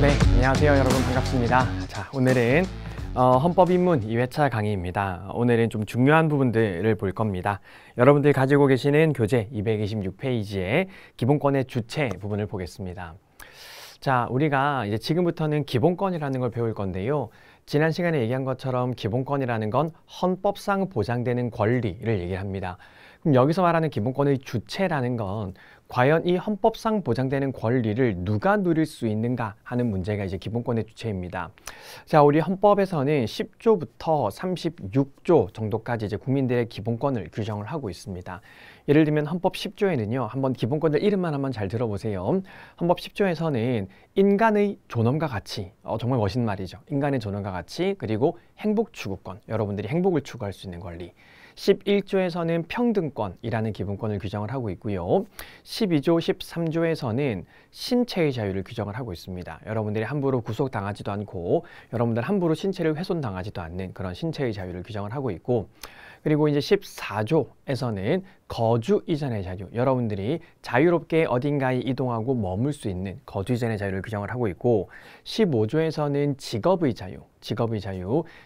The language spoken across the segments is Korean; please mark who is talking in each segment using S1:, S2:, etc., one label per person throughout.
S1: 네, 안녕하세요 여러분, 반갑습니다. 자, 오늘은 헌법 입문 2회차 강의입니다. 오늘은 좀 중요한 부분들을 볼 겁니다. 여러분들 가지고 계시는 교재 226페이지의 기본권의 주체 부분을 보겠습니다. 자, 우리가 이제 지금부터는 기본권이라는 걸 배울 건데요. 지난 시간에 얘기한 것처럼 기본권이라는 건 헌법상 보장되는 권리를 얘기를 합니다. 그럼 여기서 말하는 기본권의 주체라는 건 과연 이 헌법상 보장되는 권리를 누가 누릴 수 있는가 하는 문제가 이제 기본권의 주체입니다. 자, 우리 헌법에서는 10조부터 36조 정도까지 이제 국민들의 기본권을 규정을 하고 있습니다. 예를 들면 헌법 10조에는요, 한번 기본권들 이름만 한번 잘 들어보세요. 헌법 10조에서는 인간의 존엄과 가치, 정말 멋있는 말이죠. 인간의 존엄과 가치, 그리고 행복 추구권, 여러분들이 행복을 추구할 수 있는 권리. 11조에서는 평등권이라는 기본권을 규정을 하고 있고요. 12조, 13조에서는 신체의 자유를 규정을 하고 있습니다. 여러분들이 함부로 구속당하지도 않고 여러분들 함부로 신체를 훼손당하지도 않는 그런 신체의 자유를 규정을 하고 있고, 그리고 이제 14조에서는 거주 이전의 자유, 여러분들이 자유롭게 어딘가에 이동하고 머물 수 있는 거주 이전의 자유를 규정을 하고 있고, 15조에서는 직업의 자유,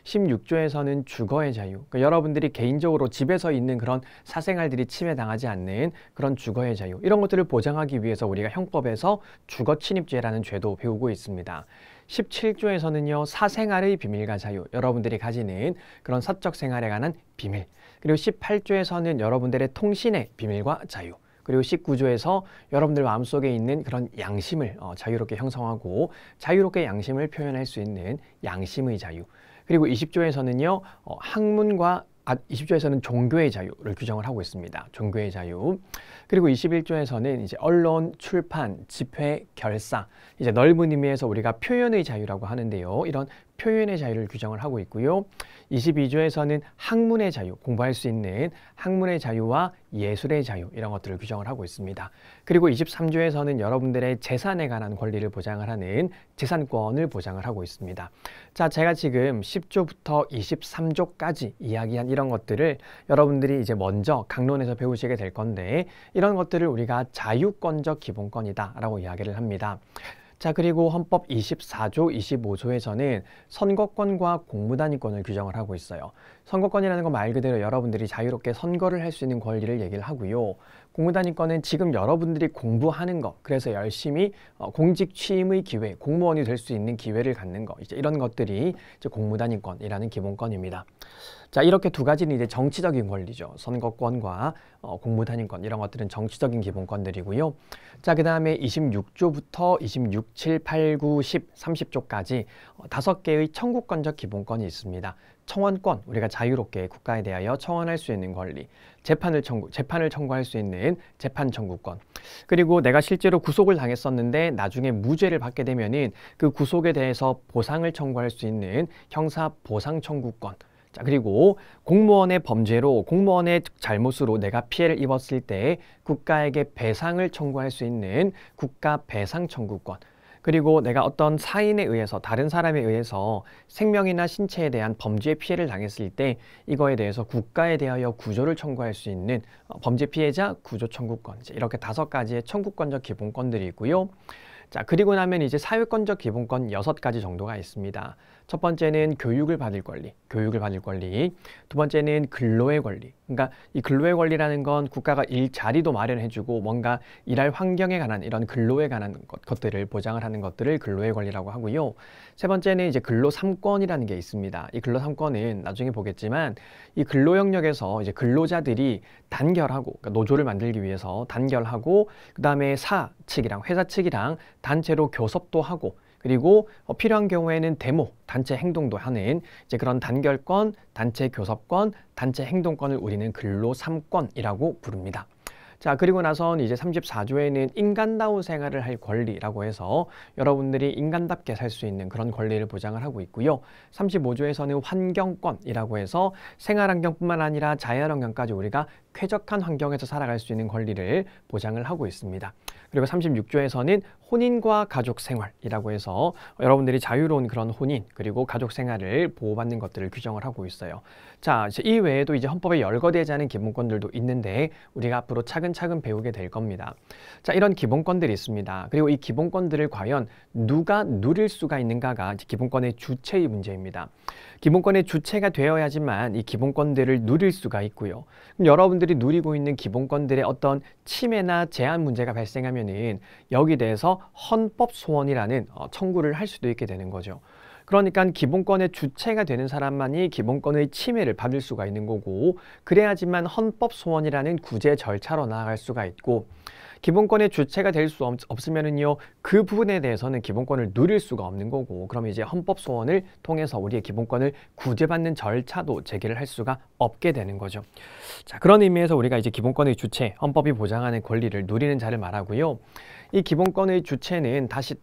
S1: 16조에서는 주거의 자유, 그러니까 여러분들이 개인적으로 집에서 있는 그런 사생활들이 침해당하지 않는 그런 주거의 자유, 이런 것들을 보장하기 위해서 우리가 형법에서 주거침입죄라는 죄도 배우고 있습니다. 17조에서는요, 사생활의 비밀과 자유, 여러분들이 가지는 그런 사적 생활에 관한 비밀, 그리고 18조에서는 여러분들의 통신의 비밀과 자유, 그리고 19조에서 여러분들 마음속에 있는 그런 양심을 자유롭게 형성하고 자유롭게 양심을 표현할 수 있는 양심의 자유, 그리고 20조에서는요, 학문과 20조에서는 종교의 자유를 규정을 하고 있습니다. 종교의 자유. 그리고 21조에서는 이제 언론, 출판, 집회, 결사, 이제 넓은 의미에서 우리가 표현의 자유라고 하는데요. 이런 표현의 자유를 규정을 하고 있고요. 22조에서는 학문의 자유, 공부할 수 있는 학문의 자유와 예술의 자유, 이런 것들을 규정을 하고 있습니다. 그리고 23조에서는 여러분들의 재산에 관한 권리를 보장을 하는 재산권을 보장을 하고 있습니다. 자, 제가 지금 10조부터 23조까지 이야기한 이런 것들을 여러분들이 이제 먼저 강론에서 배우시게 될 건데, 이런 것들을 우리가 자유권적 기본권이다 라고 이야기를 합니다. 자, 그리고 헌법 24조, 25조에서는 선거권과 공무단위권을 규정을 하고 있어요. 선거권이라는 건 말 그대로 여러분들이 자유롭게 선거를 할 수 있는 권리를 얘기를 하고요. 공무단위권은 지금 여러분들이 공부하는 거, 그래서 열심히 공직 취임의 기회, 공무원이 될 수 있는 기회를 갖는 거, 이제 이런 것들이 이제 공무단위권이라는 기본권입니다. 자, 이렇게 두 가지는 이제 정치적인 권리죠. 선거권과 공무단위권, 이런 것들은 정치적인 기본권들이고요. 자, 그 다음에 26조부터 26, 7, 8, 9, 10, 30조까지 5개의 청구권적 기본권이 있습니다. 청원권, 우리가 자유롭게 국가에 대하여 청원할 수 있는 권리, 재판을 청구할 수 있는 재판 청구권, 그리고 내가 실제로 구속을 당했었는데 나중에 무죄를 받게 되면은 그 구속에 대해서 보상을 청구할 수 있는 형사 보상 청구권. 자, 그리고 공무원의 범죄로, 공무원의 잘못으로 내가 피해를 입었을 때 국가에게 배상을 청구할 수 있는 국가 배상 청구권. 그리고 내가 어떤 사인에 의해서, 다른 사람에 의해서 생명이나 신체에 대한 범죄 피해를 당했을 때 이거에 대해서 국가에 대하여 구조를 청구할 수 있는 범죄 피해자 구조 청구권, 이렇게 5가지의 청구권적 기본권들이 있고요. 자, 그리고 나면 이제 사회권적 기본권 6가지 정도가 있습니다. 첫 번째는 교육을 받을 권리, 두 번째는 근로의 권리. 그러니까 이 근로의 권리라는 건 국가가 일자리도 마련해주고 뭔가 일할 환경에 관한 이런 근로에 관한 것들을 보장을 하는 것들을 근로의 권리라고 하고요. 세 번째는 이제 근로 3권이라는 게 있습니다. 이 근로 3권은 나중에 보겠지만 이 근로 영역에서 이제 근로자들이 단결하고, 그러니까 노조를 만들기 위해서 단결하고, 그 다음에 사 측이랑 회사 측이랑 단체로 교섭도 하고, 그리고 필요한 경우에는 데모, 단체 행동도 하는 이제 그런 단결권, 단체 교섭권, 단체 행동권을 우리는 근로 3권이라고 부릅니다. 자, 그리고 나선 이제 34조에는 인간다운 생활을 할 권리라고 해서 여러분들이 인간답게 살 수 있는 그런 권리를 보장을 하고 있고요. 35조에서는 환경권이라고 해서 생활환경뿐만 아니라 자연환경까지 우리가 쾌적한 환경에서 살아갈 수 있는 권리를 보장을 하고 있습니다. 그리고 36조에서는 혼인과 가족 생활이라고 해서 여러분들이 자유로운 그런 혼인 그리고 가족 생활을 보호받는 것들을 규정을 하고 있어요. 자, 이 외에도 이제 헌법에 열거되지 않은 기본권들도 있는데 우리가 앞으로 차근차근 차근차근 배우게 될 겁니다. 자, 이런 기본권들이 있습니다. 그리고 이 기본권들을 과연 누가 누릴 수가 있는가가 기본권의 주체의 문제입니다. 기본권의 주체가 되어야지만 이 기본권들을 누릴 수가 있고요. 그럼 여러분들이 누리고 있는 기본권들의 어떤 침해나 제한 문제가 발생하면은 여기 대해서 헌법 소원이라는 청구를 할 수도 있게 되는 거죠. 그러니까 기본권의 주체가 되는 사람만이 기본권의 침해를 받을 수가 있는 거고, 그래야지만 헌법 소원이라는 구제 절차로 나아갈 수가 있고, 기본권의 주체가 될 수 없으면은요, 그 부분에 대해서는 기본권을 누릴 수가 없는 거고, 그럼 이제 헌법 소원을 통해서 우리의 기본권을 구제받는 절차도 제기를 할 수가 없게 되는 거죠. 자, 그런 의미에서 우리가 이제 기본권의 주체, 헌법이 보장하는 권리를 누리는 자를 말하고요. 이 기본권의 주체는 다시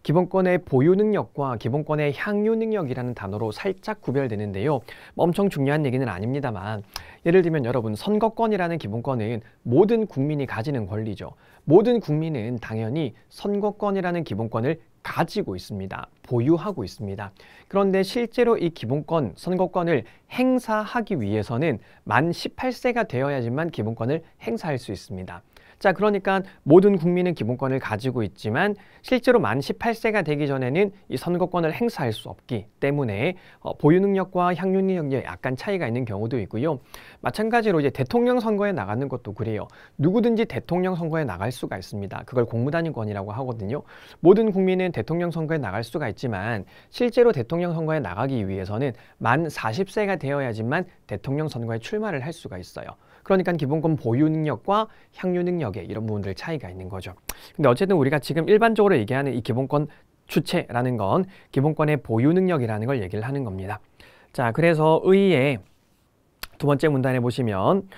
S1: 기본권의 보유 능력과 기본권의 향유 능력이라는 단어로 살짝 구별되는데요. 엄청 중요한 얘기는 아닙니다만, 예를 들면 여러분, 선거권이라는 기본권은 모든 국민이 가지는 권리죠. 모든 국민은 당연히 선거권이라는 기본권을 가지고 있습니다. 보유하고 있습니다. 그런데 실제로 이 기본권, 선거권을 행사하기 위해서는 만 18세가 되어야지만 기본권을 행사할 수 있습니다. 자, 그러니까 모든 국민은 기본권을 가지고 있지만 실제로 만 18세가 되기 전에는 이 선거권을 행사할 수 없기 때문에 보유 능력과 향유 능력에 약간 차이가 있는 경우도 있고요. 마찬가지로 이제 대통령 선거에 나가는 것도 그래요. 누구든지 대통령 선거에 나갈 수가 있습니다. 그걸 공무단위권이라고 하거든요. 모든 국민은 대통령 선거에 나갈 수가 있지만 실제로 대통령 선거에 나가기 위해서는 만 40세가 되어야지만 대통령 선거에 출마를 할 수가 있어요. 그러니까 기본권 보유 능력과 향유 능력에 이런 부분들 차이가 있는 거죠. 근데 어쨌든 우리가 지금 일반적으로 얘기하는 이 기본권 주체라는 건 기본권의 보유 능력이라는 걸 얘기를 하는 겁니다. 자, 그래서 의의 두 번째 문단에 보시면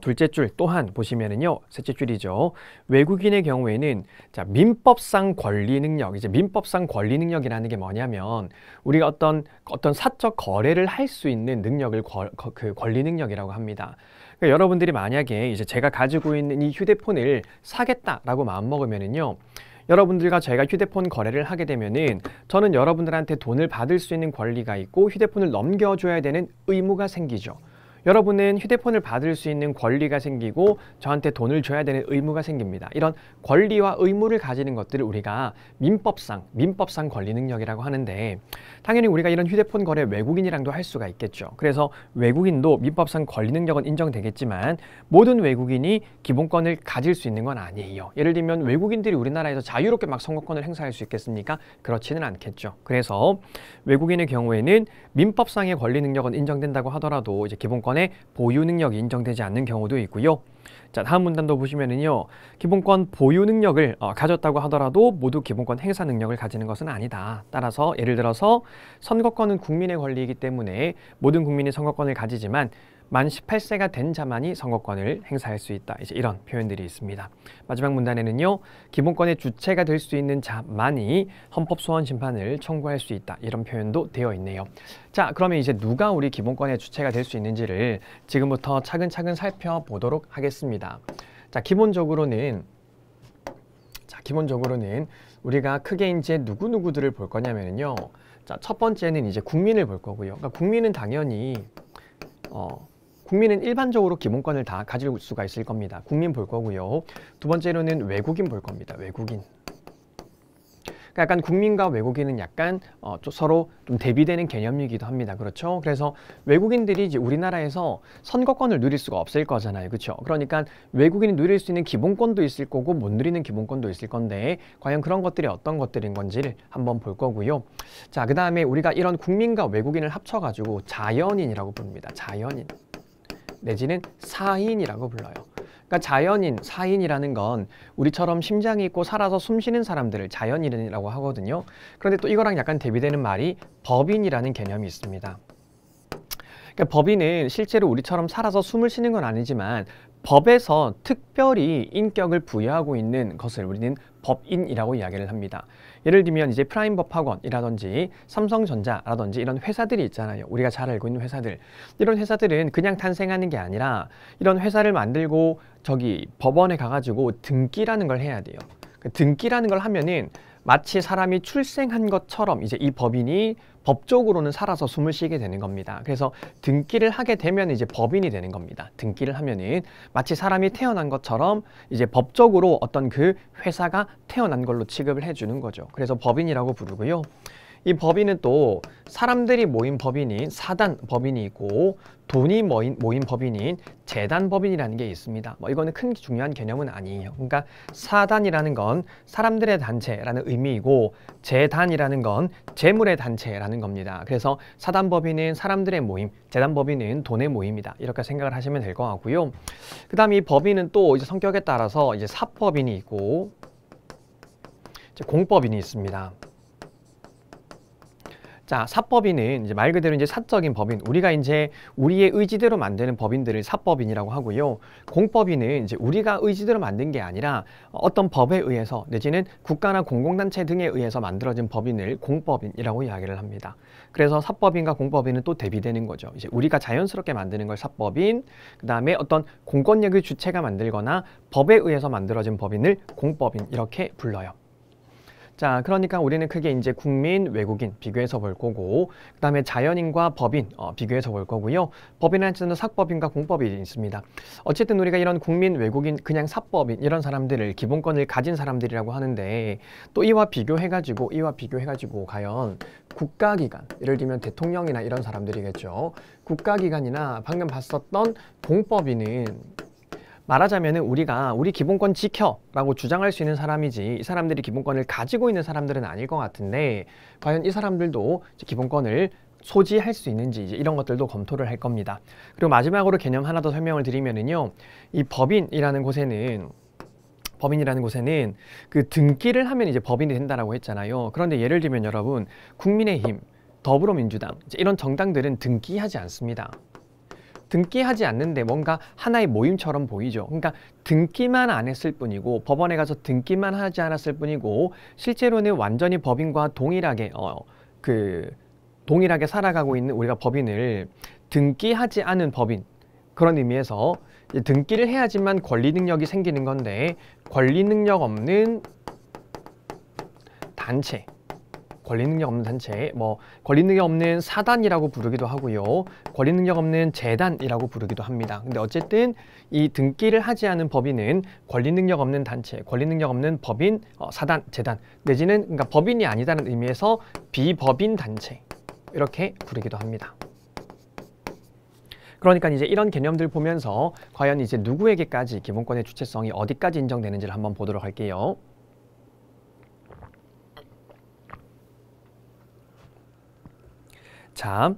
S1: 둘째 줄 또한 보시면은요, 셋째 줄이죠. 외국인의 경우에는 자, 민법상 권리 능력, 이제 민법상 권리 능력이라는 게 뭐냐면 우리가 어떤 사적 거래를 할 수 있는 능력을 그 권리 능력이라고 합니다. 그러니까 여러분들이 만약에 이제 제가 가지고 있는 이 휴대폰을 사겠다라고 마음먹으면은요, 여러분들과 저희가 휴대폰 거래를 하게 되면은 저는 여러분들한테 돈을 받을 수 있는 권리가 있고 휴대폰을 넘겨줘야 되는 의무가 생기죠. 여러분은 휴대폰을 받을 수 있는 권리가 생기고 저한테 돈을 줘야 되는 의무가 생깁니다. 이런 권리와 의무를 가지는 것들을 우리가 민법상 권리 능력이라고 하는데, 당연히 우리가 이런 휴대폰 거래 외국인이랑도 할 수가 있겠죠. 그래서 외국인도 민법상 권리 능력은 인정되겠지만 모든 외국인이 기본권을 가질 수 있는 건 아니에요. 예를 들면 외국인들이 우리나라에서 자유롭게 막 선거권을 행사할 수 있겠습니까? 그렇지는 않겠죠. 그래서 외국인의 경우에는 민법상의 권리 능력은 인정된다고 하더라도 이제 기본권의 보유 능력이 인정되지 않는 경우도 있고요. 자, 다음 문단도 보시면은요, 기본권 보유 능력을 가졌다고 하더라도 모두 기본권 행사 능력을 가지는 것은 아니다. 따라서 예를 들어서 선거권은 국민의 권리이기 때문에 모든 국민이 선거권을 가지지만 만 18세가 된 자만이 선거권을 행사할 수 있다. 이제 이런 표현들이 있습니다. 마지막 문단에는요, 기본권의 주체가 될 수 있는 자만이 헌법소원 심판을 청구할 수 있다. 이런 표현도 되어 있네요. 자, 그러면 이제 누가 우리 기본권의 주체가 될 수 있는지를 지금부터 차근차근 살펴보도록 하겠습니다. 자, 기본적으로는 우리가 크게 이제 누구누구들을 볼 거냐면요. 자, 첫 번째는 이제 국민을 볼 거고요. 그러니까 국민은 당연히 국민은 일반적으로 기본권을 다 가질 수가 있을 겁니다. 국민 볼 거고요. 두 번째로는 외국인 볼 겁니다. 외국인. 그러니까 약간 국민과 외국인은 약간 서로 좀 대비되는 개념이기도 합니다. 그렇죠? 그래서 외국인들이 이제 우리나라에서 선거권을 누릴 수가 없을 거잖아요. 그렇죠? 그러니까 외국인이 누릴 수 있는 기본권도 있을 거고 못 누리는 기본권도 있을 건데 과연 그런 것들이 어떤 것들인 건지를 한번 볼 거고요. 자, 그 다음에 우리가 이런 국민과 외국인을 합쳐가지고 자연인이라고 부릅니다. 자연인. 내지는 사인이라고 불러요. 그러니까 자연인, 사인이라는 건 우리처럼 심장이 있고 살아서 숨쉬는 사람들을 자연인이라고 하거든요. 그런데 또 이거랑 약간 대비되는 말이 법인이라는 개념이 있습니다. 그러니까 법인은 실제로 우리처럼 살아서 숨을 쉬는 건 아니지만 법에서 특별히 인격을 부여하고 있는 것을 우리는 법인이라고 이야기를 합니다. 예를 들면 이제 프라임법학원이라든지 삼성전자라든지 이런 회사들이 있잖아요. 우리가 잘 알고 있는 회사들. 이런 회사들은 그냥 탄생하는 게 아니라 이런 회사를 만들고 저기 법원에 가가지고 등기라는 걸 해야 돼요. 그 등기라는 걸 하면은 마치 사람이 출생한 것처럼 이제 이 법인이 법적으로는 살아서 숨을 쉬게 되는 겁니다. 그래서 등기를 하게 되면 이제 법인이 되는 겁니다. 등기를 하면은 마치 사람이 태어난 것처럼 이제 법적으로 어떤 그 회사가 태어난 걸로 취급을 해주는 거죠. 그래서 법인이라고 부르고요. 이 법인은 또 사람들이 모인 법인인 사단 법인이 있고 돈이 모인 법인인 재단 법인이라는 게 있습니다. 뭐 이거는 큰 중요한 개념은 아니에요. 그러니까 사단이라는 건 사람들의 단체라는 의미이고 재단이라는 건 재물의 단체라는 겁니다. 그래서 사단 법인은 사람들의 모임, 재단 법인은 돈의 모임이다. 이렇게 생각을 하시면 될 것 같고요. 그다음에 이 법인은 또 이제 성격에 따라서 이제 사법인이 있고 이제 공법인이 있습니다. 자, 사법인은 이제 말 그대로 이제 사적인 법인, 우리가 이제 우리의 의지대로 만드는 법인들을 사법인이라고 하고요. 공법인은 이제 우리가 의지대로 만든 게 아니라 어떤 법에 의해서 내지는 국가나 공공단체 등에 의해서 만들어진 법인을 공법인이라고 이야기를 합니다. 그래서 사법인과 공법인은 또 대비되는 거죠. 이제 우리가 자연스럽게 만드는 걸 사법인, 그 다음에 어떤 공권력의 주체가 만들거나 법에 의해서 만들어진 법인을 공법인 이렇게 불러요. 자, 그러니까 우리는 크게 이제 국민, 외국인 비교해서 볼 거고, 그 다음에 자연인과 법인 비교해서 볼 거고요. 법인은 사법인과 공법인이 있습니다. 어쨌든 우리가 이런 국민, 외국인, 그냥 사법인 이런 사람들을 기본권을 가진 사람들이라고 하는데 또 이와 비교해가지고 과연 국가기관, 예를 들면 대통령이나 이런 사람들이겠죠. 국가기관이나 방금 봤었던 공법인은 말하자면은 우리가 우리 기본권 지켜라고 주장할 수 있는 사람이지 이 사람들이 기본권을 가지고 있는 사람들은 아닐 것 같은데 과연 이 사람들도 기본권을 소지할 수 있는지 이제 이런 것들도 검토를 할 겁니다. 그리고 마지막으로 개념 하나 더 설명을 드리면은요. 이 법인이라는 곳에는 그 등기를 하면 이제 법인이 된다라고 했잖아요. 그런데 예를 들면 여러분 국민의힘, 더불어민주당 이런 정당들은 등기하지 않습니다. 등기하지 않는데 뭔가 하나의 모임처럼 보이죠. 그러니까 등기만 안 했을 뿐이고 법원에 가서 등기만 하지 않았을 뿐이고 실제로는 완전히 법인과 동일하게 동일하게 살아가고 있는 우리가 법인을 등기하지 않은 법인 그런 의미에서 등기를 해야지만 권리 능력이 생기는 건데 권리 능력 없는 단체 권리 능력 없는 단체, 권리 능력 없는 사단이라고 부르기도 하고요. 권리 능력 없는 재단이라고 부르기도 합니다. 근데 어쨌든 이 등기를 하지 않은 법인은 권리 능력 없는 단체, 권리 능력 없는 법인, 사단, 재단, 내지는 그러니까 법인이 아니다는 의미에서 비법인 단체 이렇게 부르기도 합니다. 그러니까 이제 이런 개념들 보면서 과연 이제 누구에게까지 기본권의 주체성이 어디까지 인정되는지를 한번 보도록 할게요. 자,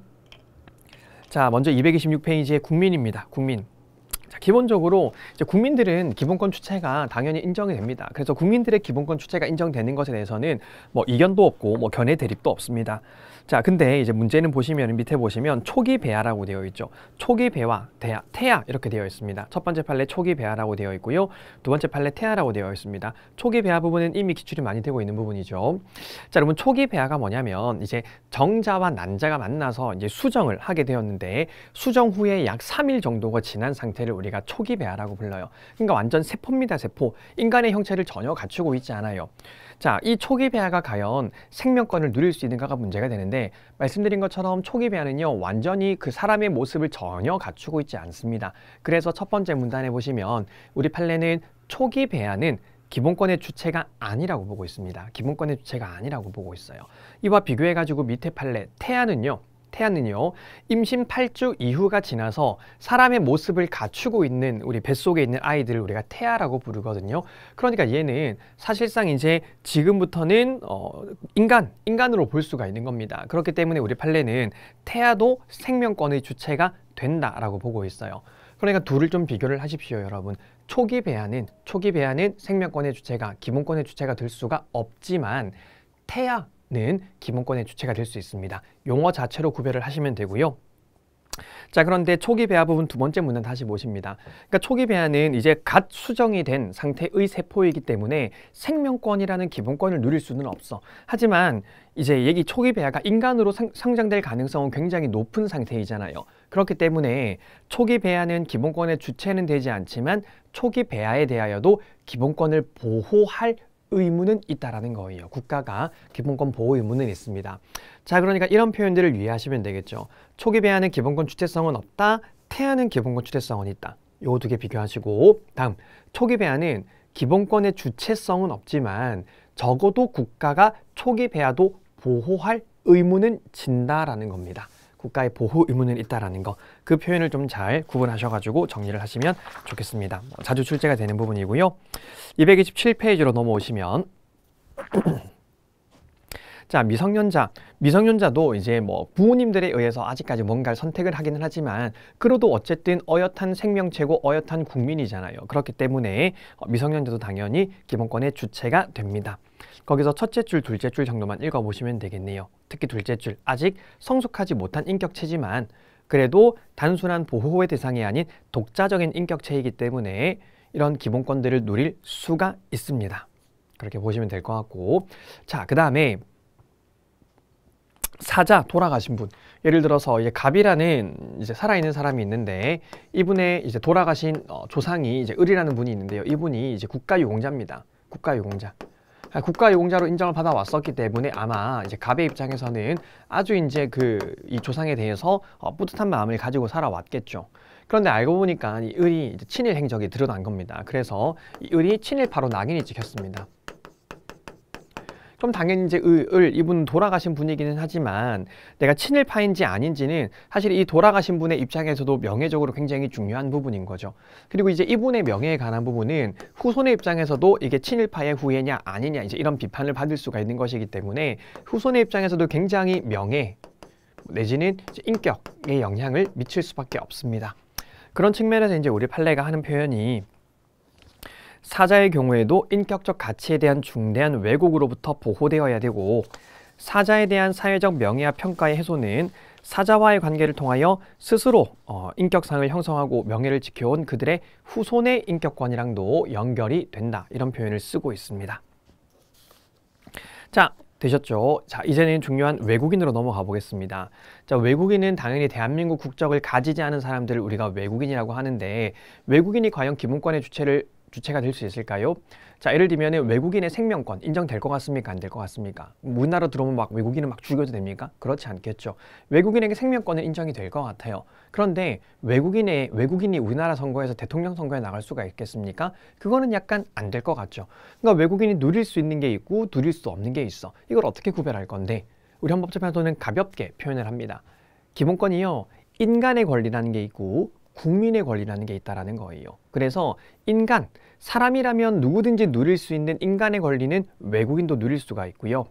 S1: 먼저 226페이지의 국민입니다. 국민. 자, 기본적으로 이제 국민들은 기본권 주체가 당연히 인정이 됩니다. 그래서 국민들의 기본권 주체가 인정되는 것에 대해서는 이견도 없고 견해 대립도 없습니다. 자, 근데 이제 문제는 보시면 밑에 보시면 초기 배아라고 되어 있죠. 초기 배아, 태아 이렇게 되어 있습니다. 첫 번째 판례 초기 배아라고 되어 있고요. 두 번째 판례 태아라고 되어 있습니다. 초기 배아 부분은 이미 기출이 많이 되고 있는 부분이죠. 자, 여러분 초기 배아가 뭐냐면 이제 정자와 난자가 만나서 이제 수정을 하게 되었는데 수정 후에 약 3일 정도가 지난 상태를 우리가 초기 배아라고 불러요. 그러니까 완전 세포입니다, 세포. 인간의 형체를 전혀 갖추고 있지 않아요. 자, 이 초기 배아가 과연 생명권을 누릴 수 있는가가 문제가 되는데 말씀드린 것처럼 초기 배아는요 완전히 그 사람의 모습을 전혀 갖추고 있지 않습니다. 그래서 첫 번째 문단에 보시면 우리 판례는 초기 배아는 기본권의 주체가 아니라고 보고 있습니다. 기본권의 주체가 아니라고 보고 있어요. 이와 비교해가지고 밑에 판례 태아는요 임신 8주 이후가 지나서 사람의 모습을 갖추고 있는 우리 뱃속에 있는 아이들을 우리가 태아라고 부르거든요. 그러니까 얘는 사실상 이제 지금부터는 인간으로 볼 수가 있는 겁니다. 그렇기 때문에 우리 판례는 태아도 생명권의 주체가 된다라고 보고 있어요. 그러니까 둘을 좀 비교를 하십시오, 여러분. 초기 배아는 생명권의 주체가, 기본권의 주체가 될 수가 없지만 태아는 기본권의 주체가 될 수 있습니다. 용어 자체로 구별을 하시면 되고요. 자, 그런데 초기 배아 부분 두 번째 문단 다시 보십니다. 그러니까 초기 배아는 이제 갓 수정이 된 상태의 세포이기 때문에 생명권이라는 기본권을 누릴 수는 없어. 하지만 이제 얘기 초기 배아가 인간으로 성장될 가능성은 굉장히 높은 상태이잖아요. 그렇기 때문에 초기 배아는 기본권의 주체는 되지 않지만 초기 배아에 대하여도 기본권을 보호할 의무는 있다라는 거예요. 국가가 기본권 보호 의무는 있습니다. 자, 그러니까 이런 표현들을 이해하시면 되겠죠. 초기 배아는 기본권 주체성은 없다. 태아는 기본권 주체성은 있다. 요 두 개 비교하시고, 다음 초기 배아는 기본권의 주체성은 없지만 적어도 국가가 초기 배아도 보호할 의무는 진다라는 겁니다. 국가의 보호 의무는 있다라는 거, 그 표현을 좀 잘 구분하셔가지고 정리를 하시면 좋겠습니다. 자주 출제가 되는 부분이고요. 227페이지로 넘어오시면 자, 미성년자도 이제 뭐 부모님들에 의해서 아직까지 뭔가를 선택을 하기는 하지만 그래도 어쨌든 어엿한 생명체고 어엿한 국민이잖아요. 그렇기 때문에 미성년자도 당연히 기본권의 주체가 됩니다. 거기서 첫째 줄, 둘째 줄 정도만 읽어보시면 되겠네요. 특히 둘째 줄, 아직 성숙하지 못한 인격체지만 그래도 단순한 보호의 대상이 아닌 독자적인 인격체이기 때문에 이런 기본권들을 누릴 수가 있습니다. 그렇게 보시면 될 것 같고, 자, 그 다음에 사자, 돌아가신 분. 예를 들어서 이제 갑이라는 이제 살아있는 사람이 있는데 이분의 이제 돌아가신 조상이 이제 을이라는 분이 있는데요. 이분이 이제 국가유공자입니다. 국가유공자. 국가유공자로 인정을 받아왔었기 때문에 아마 이제 갑의 입장에서는 아주 이제 이 조상에 대해서 뿌듯한 마음을 가지고 살아왔겠죠. 그런데 알고 보니까 이 을이 이제 친일 행적이 드러난 겁니다. 그래서 이 을이 친일파로 낙인이 찍혔습니다. 그럼 당연히 이제 이분 돌아가신 분이기는 하지만 내가 친일파인지 아닌지는 사실 이 돌아가신 분의 입장에서도 명예적으로 굉장히 중요한 부분인 거죠. 그리고 이제 이분의 명예에 관한 부분은 후손의 입장에서도 이게 친일파의 후예냐 아니냐 이제 이런 비판을 받을 수가 있는 것이기 때문에 후손의 입장에서도 굉장히 명예 내지는 이제 인격에 영향을 미칠 수밖에 없습니다. 그런 측면에서 이제 우리 판례가 하는 표현이 사자의 경우에도 인격적 가치에 대한 중대한 왜곡으로부터 보호되어야 되고 사자에 대한 사회적 명예와 평가의 훼손은 사자와의 관계를 통하여 스스로 인격상을 형성하고 명예를 지켜온 그들의 후손의 인격권이랑도 연결이 된다. 이런 표현을 쓰고 있습니다. 자, 되셨죠? 자, 이제는 중요한 외국인으로 넘어가 보겠습니다. 자, 외국인은 당연히 대한민국 국적을 가지지 않은 사람들을 우리가 외국인이라고 하는데 외국인이 과연 기본권의 주체가 될 수 있을까요? 자, 예를 들면 외국인의 생명권 인정될 것 같습니까? 안 될 것 같습니까? 우리나라 들어오면 막 외국인을 막 죽여도 됩니까? 그렇지 않겠죠. 외국인에게 생명권은 인정이 될 것 같아요. 그런데 외국인이 우리나라 선거에서 대통령 선거에 나갈 수가 있겠습니까? 그거는 약간 안 될 것 같죠. 그러니까 외국인이 누릴 수 있는 게 있고 누릴 수 없는 게 있어. 이걸 어떻게 구별할 건데 우리 헌법재판소는 가볍게 표현을 합니다. 기본권이요, 인간의 권리라는 게 있고 국민의 권리라는 게 있다라는 거예요. 그래서 사람이라면 누구든지 누릴 수 있는 인간의 권리는 외국인도 누릴 수가 있고요.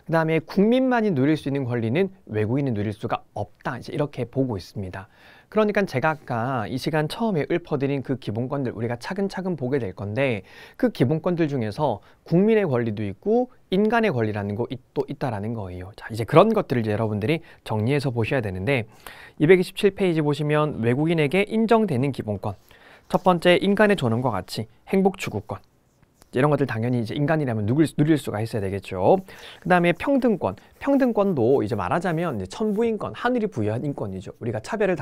S1: 그 다음에 국민만이 누릴 수 있는 권리는 외국인이 누릴 수가 없다. 이제 이렇게 보고 있습니다. 그러니까 제가 아까 이 시간 처음에 읊어드린 그 기본권들 우리가 차근차근 보게 될 건데 그 기본권들 중에서 국민의 권리도 있고 인간의 권리라는 거 또 있다라는 거예요. 자, 이제 그런 것들을 이제 여러분들이 정리해서 보셔야 되는데 227페이지 보시면 외국인에게 인정되는 기본권. 첫 번째, 인간의 존엄과 가치, 행복 추구권. 이런 것들 당연히 이제 인간이라면 누릴 수가 있어야 되겠죠. 그 다음에 평등권. 평등권도 이제 말하자면 이제 천부인권, 하늘이 부여한 인권이죠. 우리가 차별을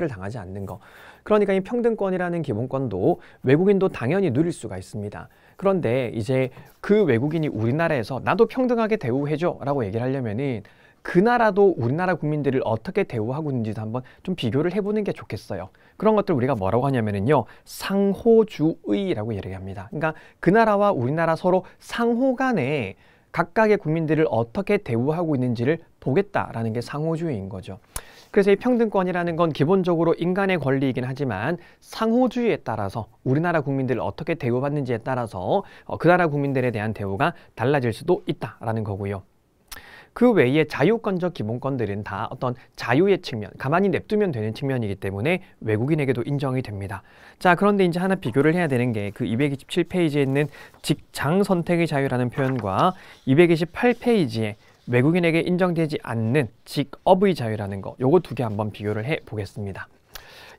S1: 당하지 않는 거. 그러니까 이 평등권이라는 기본권도 외국인도 당연히 누릴 수가 있습니다. 그런데 이제 그 외국인이 우리나라에서 나도 평등하게 대우해줘 라고 얘기를 하려면은 그 나라도 우리나라 국민들을 어떻게 대우하고 있는지도 한번 좀 비교를 해보는 게 좋겠어요. 그런 것들 우리가 뭐라고 하냐면요, 상호주의라고 얘기합니다. 그러니까 그 나라와 우리나라 서로 상호 간에 각각의 국민들을 어떻게 대우하고 있는지를 보겠다라는 게 상호주의인 거죠. 그래서 이 평등권이라는 건 기본적으로 인간의 권리이긴 하지만 상호주의에 따라서 우리나라 국민들을 어떻게 대우받는지에 따라서 그 나라 국민들에 대한 대우가 달라질 수도 있다라는 거고요. 그 외에 자유권적 기본권들은 다 어떤 자유의 측면, 가만히 냅두면 되는 측면이기 때문에 외국인에게도 인정이 됩니다. 자, 그런데 이제 하나 비교를 해야 되는 게 그 227페이지에 있는 직장 선택의 자유라는 표현과 228페이지에 외국인에게 인정되지 않는 직업의 자유라는 거, 요거 두 개 한번 비교를 해 보겠습니다.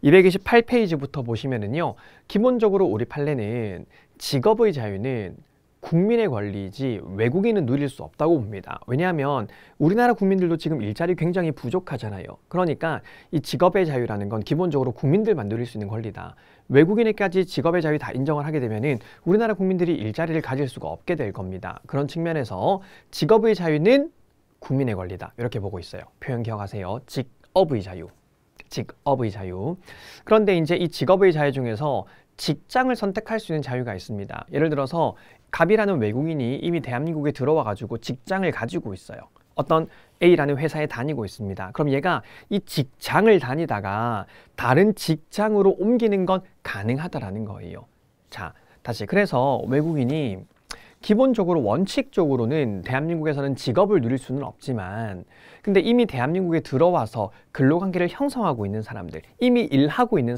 S1: 228페이지부터 보시면은요, 기본적으로 우리 판례는 직업의 자유는 국민의 권리이지 외국인은 누릴 수 없다고 봅니다. 왜냐하면 우리나라 국민들도 지금 일자리 굉장히 부족하잖아요. 그러니까 이 직업의 자유라는 건 기본적으로 국민들만 누릴 수 있는 권리다. 외국인에게까지 직업의 자유 다 인정을 하게 되면은 우리나라 국민들이 일자리를 가질 수가 없게 될 겁니다. 그런 측면에서 직업의 자유는 국민의 권리다. 이렇게 보고 있어요. 표현 기억하세요. 직업의 자유. 직업의 자유. 그런데 이제 이 직업의 자유 중에서 직장을 선택할 수 있는 자유가 있습니다. 예를 들어서 갑이라는 외국인이 이미 대한민국에 들어와 가지고 직장을 가지고 있어요. 어떤 A라는 회사에 다니고 있습니다. 그럼 얘가 이 직장을 다니다가 다른 직장으로 옮기는 건 가능하다라는 거예요. 자, 다시 그래서 외국인이 기본적으로 원칙적으로는 대한민국에서는 직업을 누릴 수는 없지만 근데 이미 대한민국에 들어와서 근로관계를 형성하고 있는 사람들, 이미 일하고 있는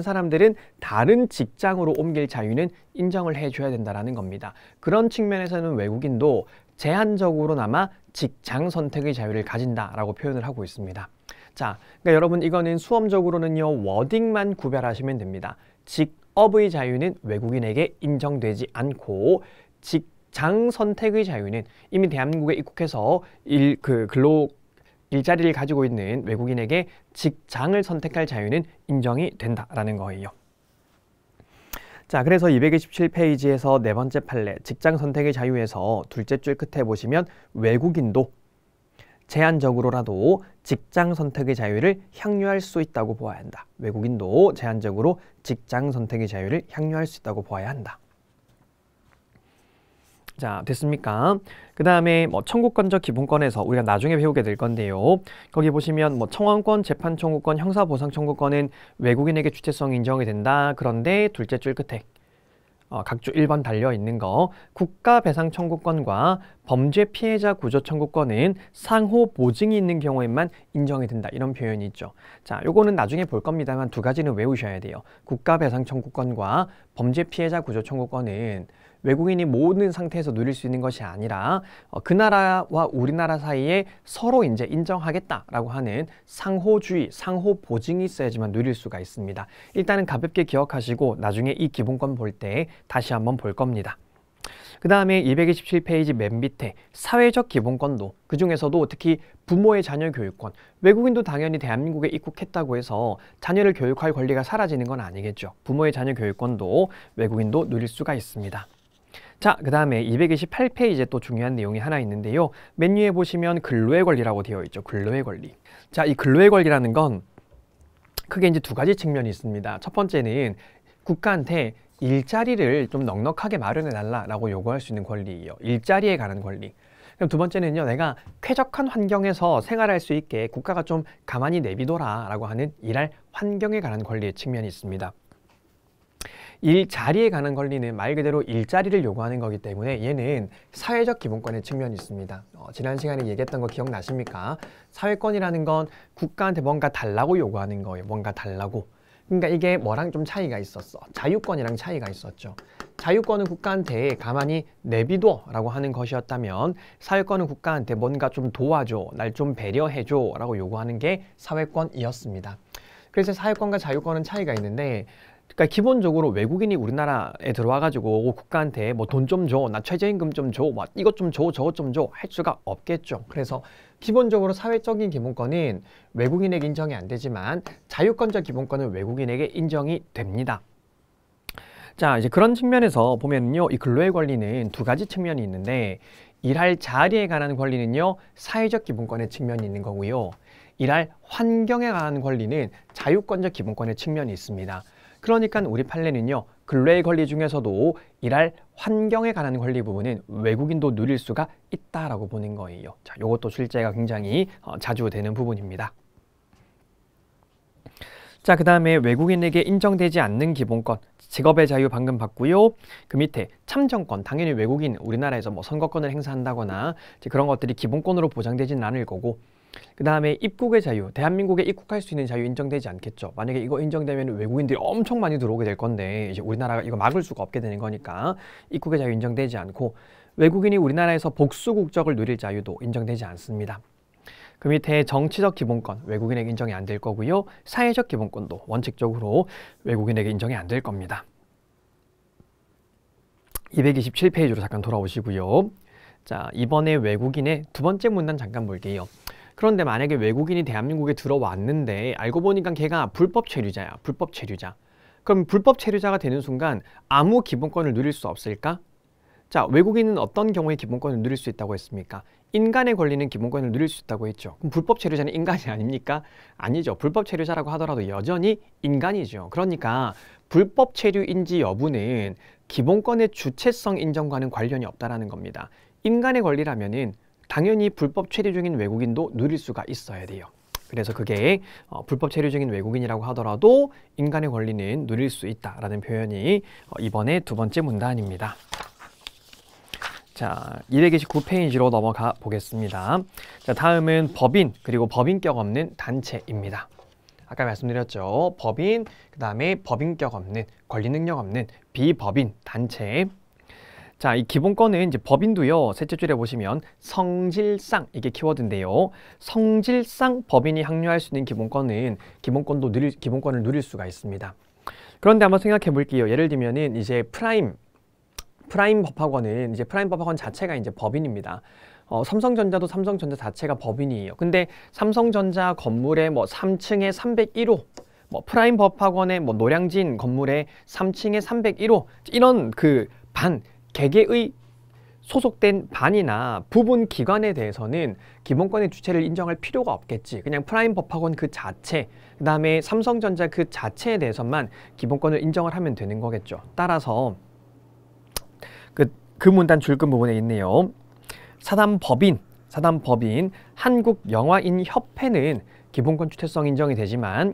S1: 사람들은 다른 직장으로 옮길 자유는 인정을 해줘야 된다는 겁니다. 그런 측면에서는 외국인도 제한적으로나마 직장 선택의 자유를 가진다라고 표현을 하고 있습니다. 자, 그러니까 여러분 이거는 수험적으로는요 워딩만 구별하시면 됩니다. 직업의 자유는 외국인에게 인정되지 않고 직장 선택의 자유는 이미 대한민국에 입국해서 일자리를 가지고 있는 외국인에게 직장을 선택할 자유는 인정이 된다라는 거예요. 자, 그래서 227페이지에서 네 번째 판례 직장 선택의 자유에서 둘째 줄 끝에 보시면 외국인도 제한적으로라도 직장 선택의 자유를 향유할 수 있다고 보아야 한다. 외국인도 제한적으로 직장 선택의 자유를 향유할 수 있다고 보아야 한다. 자, 됐습니까? 그 다음에 청구권적 기본권에서 우리가 나중에 배우게 될 건데요. 거기 보시면 청원권, 재판 청구권, 형사보상 청구권은 외국인에게 주체성이 인정이 된다. 그런데 둘째 줄 끝에 각주 1번 달려있는 거 국가배상 청구권과 범죄 피해자 구조 청구권은 상호 보증이 있는 경우에만 인정이 된다. 이런 표현이 있죠. 자, 요거는 나중에 볼 겁니다만 두 가지는 외우셔야 돼요. 국가배상 청구권과 범죄 피해자 구조 청구권은 외국인이 모든 상태에서 누릴 수 있는 것이 아니라 그 나라와 우리나라 사이에 서로 이제 인정하겠다라고 하는 상호주의, 상호 보증이 있어야지만 누릴 수가 있습니다. 일단은 가볍게 기억하시고 나중에 이 기본권 볼 때 다시 한번 볼 겁니다. 그 다음에 227페이지 맨 밑에 사회적 기본권도 그 중에서도 특히 부모의 자녀 교육권 외국인도 당연히 대한민국에 입국했다고 해서 자녀를 교육할 권리가 사라지는 건 아니겠죠. 부모의 자녀 교육권도 외국인도 누릴 수가 있습니다. 자, 그 다음에 228페이지에 또 중요한 내용이 하나 있는데요. 맨 위에 보시면 근로의 권리라고 되어 있죠. 근로의 권리. 자, 이 근로의 권리라는 건 크게 이제 두 가지 측면이 있습니다. 첫 번째는 국가한테 일자리를 좀 넉넉하게 마련해 달라라고 요구할 수 있는 권리예요. 일자리에 관한 권리. 그럼 두 번째는요. 내가 쾌적한 환경에서 생활할 수 있게 국가가 좀 가만히 내비둬라 라고 하는 일할 환경에 관한 권리의 측면이 있습니다. 일자리에 관한 권리는 말 그대로 일자리를 요구하는 거기 때문에 얘는 사회적 기본권의 측면이 있습니다. 지난 시간에 얘기했던 거 기억나십니까? 사회권이라는 건 국가한테 뭔가 달라고 요구하는 거예요. 뭔가 달라고. 그러니까 이게 뭐랑 좀 차이가 있었어. 자유권이랑 차이가 있었죠. 자유권은 국가한테 가만히 내비둬 라고 하는 것이었다면 사회권은 국가한테 뭔가 좀 도와줘, 날 좀 배려해줘 라고 요구하는 게 사회권이었습니다. 그래서 사회권과 자유권은 차이가 있는데 그러니까 기본적으로 외국인이 우리나라에 들어와가지고 국가한테 돈 좀 줘, 나 최저임금 좀 줘, 이것 좀 줘, 저것 좀 줘 할 수가 없겠죠. 그래서 기본적으로 사회적인 기본권은 외국인에게 인정이 안 되지만 자유권적 기본권은 외국인에게 인정이 됩니다. 자, 이제 그런 측면에서 보면요, 이 근로의 권리는 두 가지 측면이 있는데 일할 자리에 관한 권리는요, 사회적 기본권의 측면이 있는 거고요. 일할 환경에 관한 권리는 자유권적 기본권의 측면이 있습니다. 그러니까 우리 판례는요. 근로의 권리 중에서도 일할 환경에 관한 권리 부분은 외국인도 누릴 수가 있다라고 보는 거예요. 자, 이것도 실제가 굉장히 자주 되는 부분입니다. 자, 그 다음에 외국인에게 인정되지 않는 기본권, 직업의 자유 방금 봤고요. 그 밑에 참정권, 당연히 외국인 우리나라에서 선거권을 행사한다거나 이제 그런 것들이 기본권으로 보장되지는 않을 거고, 그 다음에 입국의 자유, 대한민국에 입국할 수 있는 자유 인정되지 않겠죠. 만약에 이거 인정되면 외국인들이 엄청 많이 들어오게 될 건데 이제 우리나라가 이거 막을 수가 없게 되는 거니까 입국의 자유 인정되지 않고, 외국인이 우리나라에서 복수 국적을 누릴 자유도 인정되지 않습니다. 그 밑에 정치적 기본권, 외국인에게 인정이 안 될 거고요. 사회적 기본권도 원칙적으로 외국인에게 인정이 안 될 겁니다. 227페이지로 잠깐 돌아오시고요. 자, 이번에 외국인의 두 번째 문단 잠깐 볼게요. 그런데 만약에 외국인이 대한민국에 들어왔는데 알고 보니까 걔가 불법 체류자야. 불법 체류자. 그럼 불법 체류자가 되는 순간 아무 기본권을 누릴 수 없을까? 자, 외국인은 어떤 경우에 기본권을 누릴 수 있다고 했습니까? 인간의 권리는 기본권을 누릴 수 있다고 했죠. 그럼 불법 체류자는 인간이 아닙니까? 아니죠. 불법 체류자라고 하더라도 여전히 인간이죠. 그러니까 불법 체류인지 여부는 기본권의 주체성 인정과는 관련이 없다라는 겁니다. 인간의 권리라면은 당연히 불법 체류 중인 외국인도 누릴 수가 있어야 돼요. 그래서 그게 불법 체류 중인 외국인이라고 하더라도 인간의 권리는 누릴 수 있다라는 표현이 이번에 두 번째 문단입니다. 자, 229페이지로 넘어가 보겠습니다. 자, 다음은 법인, 그리고 법인격 없는 단체입니다. 아까 말씀드렸죠. 법인, 그 다음에 법인격 없는, 권리 능력 없는 비법인 단체. 자, 이 기본권은 이제 법인도요, 셋째 줄에 보시면 성질상, 이게 키워드인데요. 성질상 법인이 확률할 수 있는 기본권은 기본권을 누릴 수가 있습니다. 그런데 한번 생각해 볼게요. 예를 들면은 이제 프라임 법학원은 이제 프라임 법학원 자체가 이제 법인입니다. 삼성전자도 삼성전자 자체가 법인이에요. 근데 삼성전자 건물의 뭐 3층에 301호, 뭐 프라임 법학원의 뭐 노량진 건물의 3층에 301호 이런 그 개개의 소속된 반이나 부분 기관에 대해서는 기본권의 주체를 인정할 필요가 없겠지. 그냥 프라임 법학원 그 자체, 그 다음에 삼성전자 그 자체에 대해서만 기본권을 인정을 하면 되는 거겠죠. 따라서 그 문단 줄금 부분에 있네요. 사단법인, 한국영화인협회는 기본권 주체성 인정이 되지만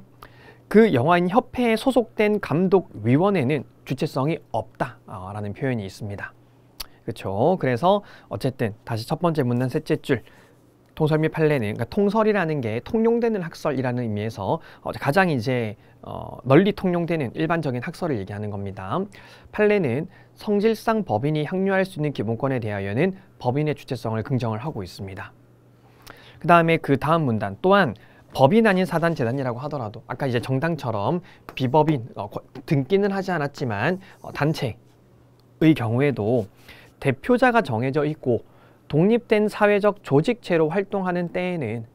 S1: 그 영화인협회에 소속된 감독위원회는 주체성이 없다라는 표현이 있습니다. 그렇죠? 그래서 어쨌든 다시 첫 번째 문단 셋째 줄 통설 및 판례는, 그러니까 통설이라는 게 통용되는 학설이라는 의미에서 가장 이제 널리 통용되는 일반적인 학설을 얘기하는 겁니다. 판례는 성질상 법인이 확률할 수 있는 기본권에 대하여는 법인의 주체성을 긍정을 하고 있습니다. 그 다음에 그 다음 문단 또한 법인 아닌 사단 재단이라고 하더라도 아까 이제 정당처럼 비법인 등기는 하지 않았지만 단체의 경우에도 대표자가 정해져 있고 독립된 사회적 조직체로 활동하는 때에는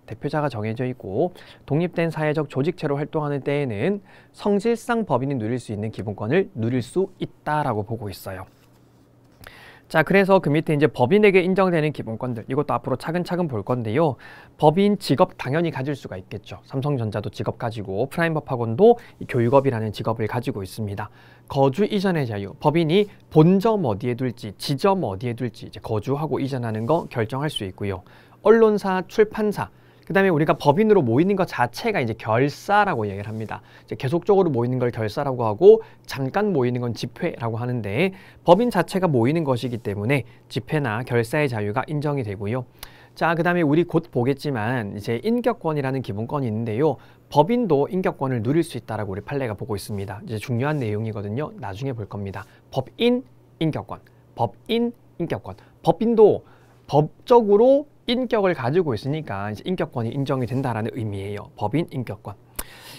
S1: 성질상 법인이 누릴 수 있는 기본권을 누릴 수 있다라고 보고 있어요. 자, 그래서 그 밑에 이제 법인에게 인정되는 기본권들, 이것도 앞으로 차근차근 볼 건데요. 법인 직업 당연히 가질 수가 있겠죠. 삼성전자도 직업 가지고 프라임 법학원도 교육업이라는 직업을 가지고 있습니다. 거주 이전의 자유, 법인이 본점 어디에 둘지, 지점 어디에 둘지 이제 거주하고 이전하는 거 결정할 수 있고요. 언론사, 출판사, 그 다음에 우리가 법인으로 모이는 것 자체가 이제 결사라고 얘기를 합니다. 이제 계속적으로 모이는 걸 결사라고 하고 잠깐 모이는 건 집회라고 하는데 법인 자체가 모이는 것이기 때문에 집회나 결사의 자유가 인정이 되고요. 자, 그 다음에 우리 곧 보겠지만 이제 인격권이라는 기본권이 있는데요. 법인도 인격권을 누릴 수 있다라고 우리 판례가 보고 있습니다. 이제 중요한 내용이거든요. 나중에 볼 겁니다. 법인 인격권. 법인도 법적으로 인격을 가지고 있으니까 이제 인격권이 인정이 된다라는 의미예요. 법인 인격권.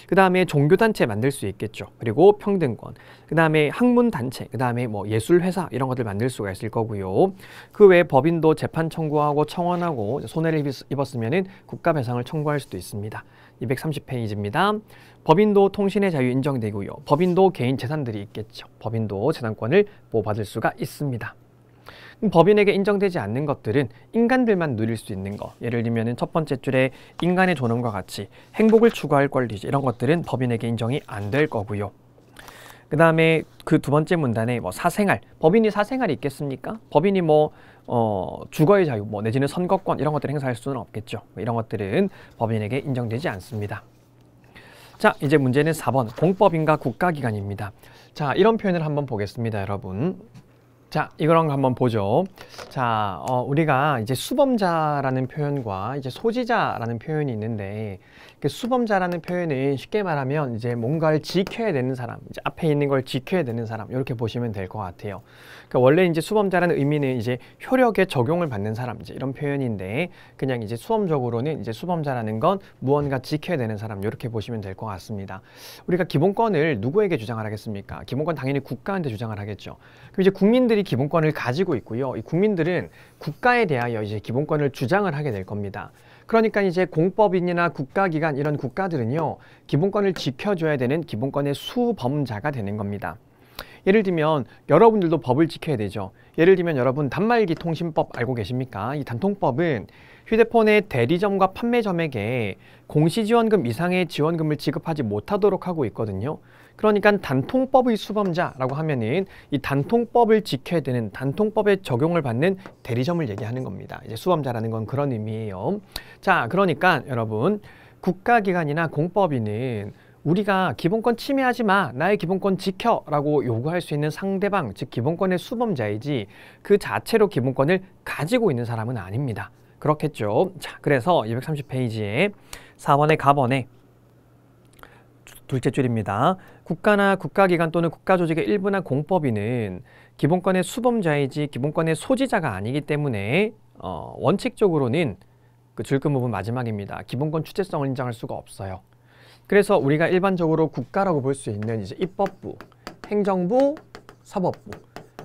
S1: 그 다음에 종교단체 만들 수 있겠죠. 그리고 평등권. 그 다음에 학문단체. 그 다음에 뭐 예술회사 이런 것들 만들 수가 있을 거고요. 그 외에 법인도 재판 청구하고 청원하고 손해를 입었으면은 국가배상을 청구할 수도 있습니다. 230페이지입니다. 법인도 통신의 자유 인정되고요. 법인도 개인 재산들이 있겠죠. 법인도 재산권을 보호받을 수가 있습니다. 법인에게 인정되지 않는 것들은 인간들만 누릴 수 있는 거. 예를 들면 첫 번째 줄에 인간의 존엄과 같이 행복을 추구할 권리 이런 것들은 법인에게 인정이 안 될 거고요. 그 다음에 그 두 번째 문단에 뭐 사생활, 법인이 사생활이 있겠습니까? 법인이 뭐 주거의 자유, 뭐 내지는 선거권 이런 것들을 행사할 수는 없겠죠. 이런 것들은 법인에게 인정되지 않습니다. 자, 이제 문제는 4번 공법인과 국가기관입니다. 자, 이런 표현을 한번 보겠습니다, 여러분. 자, 이거랑 한번 보죠. 자, 우리가 이제 수범자라는 표현과 이제 소지자라는 표현이 있는데, 수범자라는 표현은 쉽게 말하면 이제 뭔가를 지켜야 되는 사람, 이제 앞에 있는 걸 지켜야 되는 사람, 이렇게 보시면 될 것 같아요. 그러니까 원래 이제 수범자라는 의미는 이제 효력에 적용을 받는 사람, 이제 이런 표현인데, 그냥 이제 수험적으로는 이제 수범자라는 건 무언가 지켜야 되는 사람, 이렇게 보시면 될 것 같습니다. 우리가 기본권을 누구에게 주장을 하겠습니까? 기본권 당연히 국가한테 주장을 하겠죠. 그럼 이제 국민들이 기본권을 가지고 있고요. 이 국민들은 국가에 대하여 이제 기본권을 주장을 하게 될 겁니다. 그러니까 이제 공법인이나 국가기관 이런 국가들은요, 기본권을 지켜줘야 되는 기본권의 수범자가 되는 겁니다. 예를 들면 여러분들도 법을 지켜야 되죠. 예를 들면 여러분 단말기 통신법 알고 계십니까? 이 단통법은 휴대폰의 대리점과 판매점에게 공시지원금 이상의 지원금을 지급하지 못하도록 하고 있거든요. 그러니까 단통법의 수범자라고 하면은 이 단통법을 지켜야 되는, 단통법에 적용을 받는 대리점을 얘기하는 겁니다. 이제 수범자라는 건 그런 의미예요. 자, 그러니까 여러분, 국가기관이나 공법인은 우리가 기본권 침해하지 마, 나의 기본권 지켜 라고 요구할 수 있는 상대방, 즉 기본권의 수범자이지 그 자체로 기본권을 가지고 있는 사람은 아닙니다. 그렇겠죠. 자, 그래서 230페이지에 4번의 가번에 둘째 줄입니다. 국가나 국가기관 또는 국가조직의 일부나 공법인은 기본권의 수범자이지 기본권의 소지자가 아니기 때문에 원칙적으로는 그 줄금 부분 마지막입니다. 기본권 주체성을 인정할 수가 없어요. 그래서 우리가 일반적으로 국가라고 볼 수 있는 이제 입법부, 행정부, 사법부.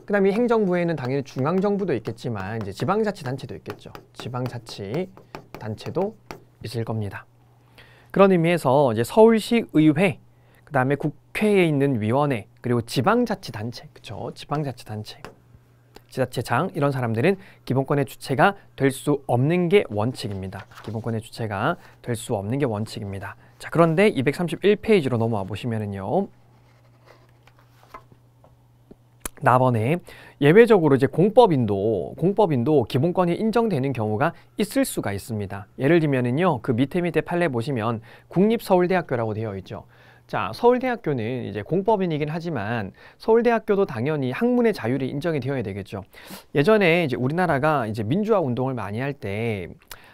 S1: 그다음에 행정부에는 당연히 중앙정부도 있겠지만 이제 지방자치단체도 있겠죠. 지방자치단체도 있을 겁니다. 그런 의미에서 이제 서울시 의회, 그다음에 국회에 있는 위원회, 그리고 지방자치단체, 그렇죠? 지방자치단체, 지자체장 이런 사람들은 기본권의 주체가 될 수 없는 게 원칙입니다. 기본권의 주체가 될 수 없는 게 원칙입니다. 자, 그런데 231페이지로 넘어와 보시면은요. 나번에 예외적으로 이제 공법인도 기본권이 인정되는 경우가 있을 수가 있습니다. 예를 들면은요, 그 밑에 판례 보시면 국립서울대학교라고 되어 있죠. 자, 서울대학교는 이제 공법인이긴 하지만 서울대학교도 당연히 학문의 자율이 인정이 되어야 되겠죠. 예전에 이제 우리나라가 이제 민주화 운동을 많이 할 때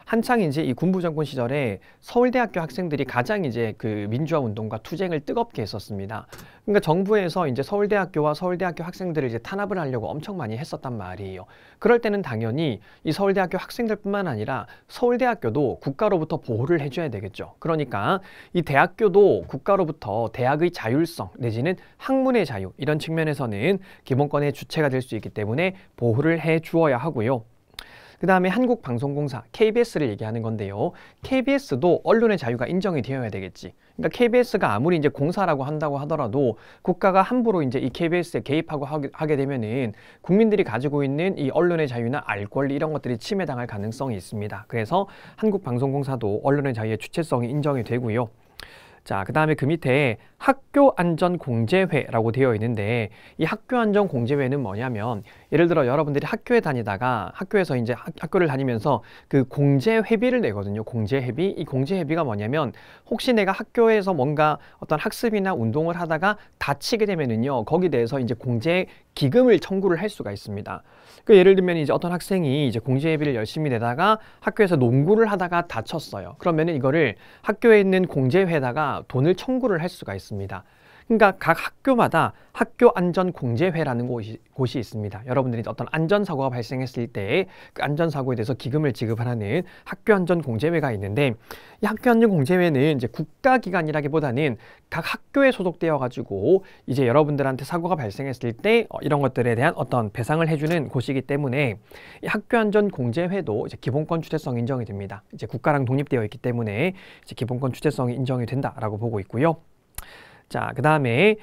S1: 한창 이제 이 군부 정권 시절에 서울대학교 학생들이 가장 이제 그 민주화 운동과 투쟁을 뜨겁게 했었습니다. 그러니까 정부에서 이제 서울대학교와 서울대학교 학생들을 이제 탄압을 하려고 엄청 많이 했었단 말이에요. 그럴 때는 당연히 이 서울대학교 학생들뿐만 아니라 서울대학교도 국가로부터 보호를 해줘야 되겠죠. 그러니까 이 대학교도 국가로부터 대학의 자율성 내지는 학문의 자유 이런 측면에서는 기본권의 주체가 될 수 있기 때문에 보호를 해 주어야 하고요. 그 다음에 한국방송공사, KBS를 얘기하는 건데요. KBS도 언론의 자유가 인정이 되어야 되겠지. 그러니까 KBS가 아무리 이제 공사라고 한다고 하더라도 국가가 함부로 이제 이 KBS에 개입하고 하게 되면은 국민들이 가지고 있는 이 언론의 자유나 알 권리 이런 것들이 침해당할 가능성이 있습니다. 그래서 한국방송공사도 언론의 자유의 주체성이 인정이 되고요. 자, 그 다음에 그 밑에 학교안전공제회라고 되어 있는데 이 학교안전공제회는 뭐냐면 예를 들어 여러분들이 학교에 다니다가 학교에서 이제 학교를 다니면서 그 공제회비를 내거든요. 공제회비. 이 공제회비가 뭐냐면 혹시 내가 학교에서 뭔가 어떤 학습이나 운동을 하다가 다치게 되면은요. 거기에 대해서 이제 공제 기금을 청구를 할 수가 있습니다. 그 예를 들면 이제 어떤 학생이 이제 공제회비를 열심히 내다가 학교에서 농구를 하다가 다쳤어요. 그러면은 이거를 학교에 있는 공제회에다가 돈을 청구를 할 수가 있습니다. 그러니까 각 학교마다 학교안전공제회라는 곳이 있습니다. 여러분들이 어떤 안전사고가 발생했을 때 그 안전사고에 대해서 기금을 지급하는 학교안전공제회가 있는데 이 학교안전공제회는 이제 국가기관이라기보다는 각 학교에 소속되어 가지고 이제 여러분들한테 사고가 발생했을 때 이런 것들에 대한 어떤 배상을 해주는 곳이기 때문에 이 학교안전공제회도 이제 기본권 주체성이 인정이 됩니다. 이제 국가랑 독립되어 있기 때문에 이제 기본권 주체성이 인정이 된다라고 보고 있고요. 자, 그 다음에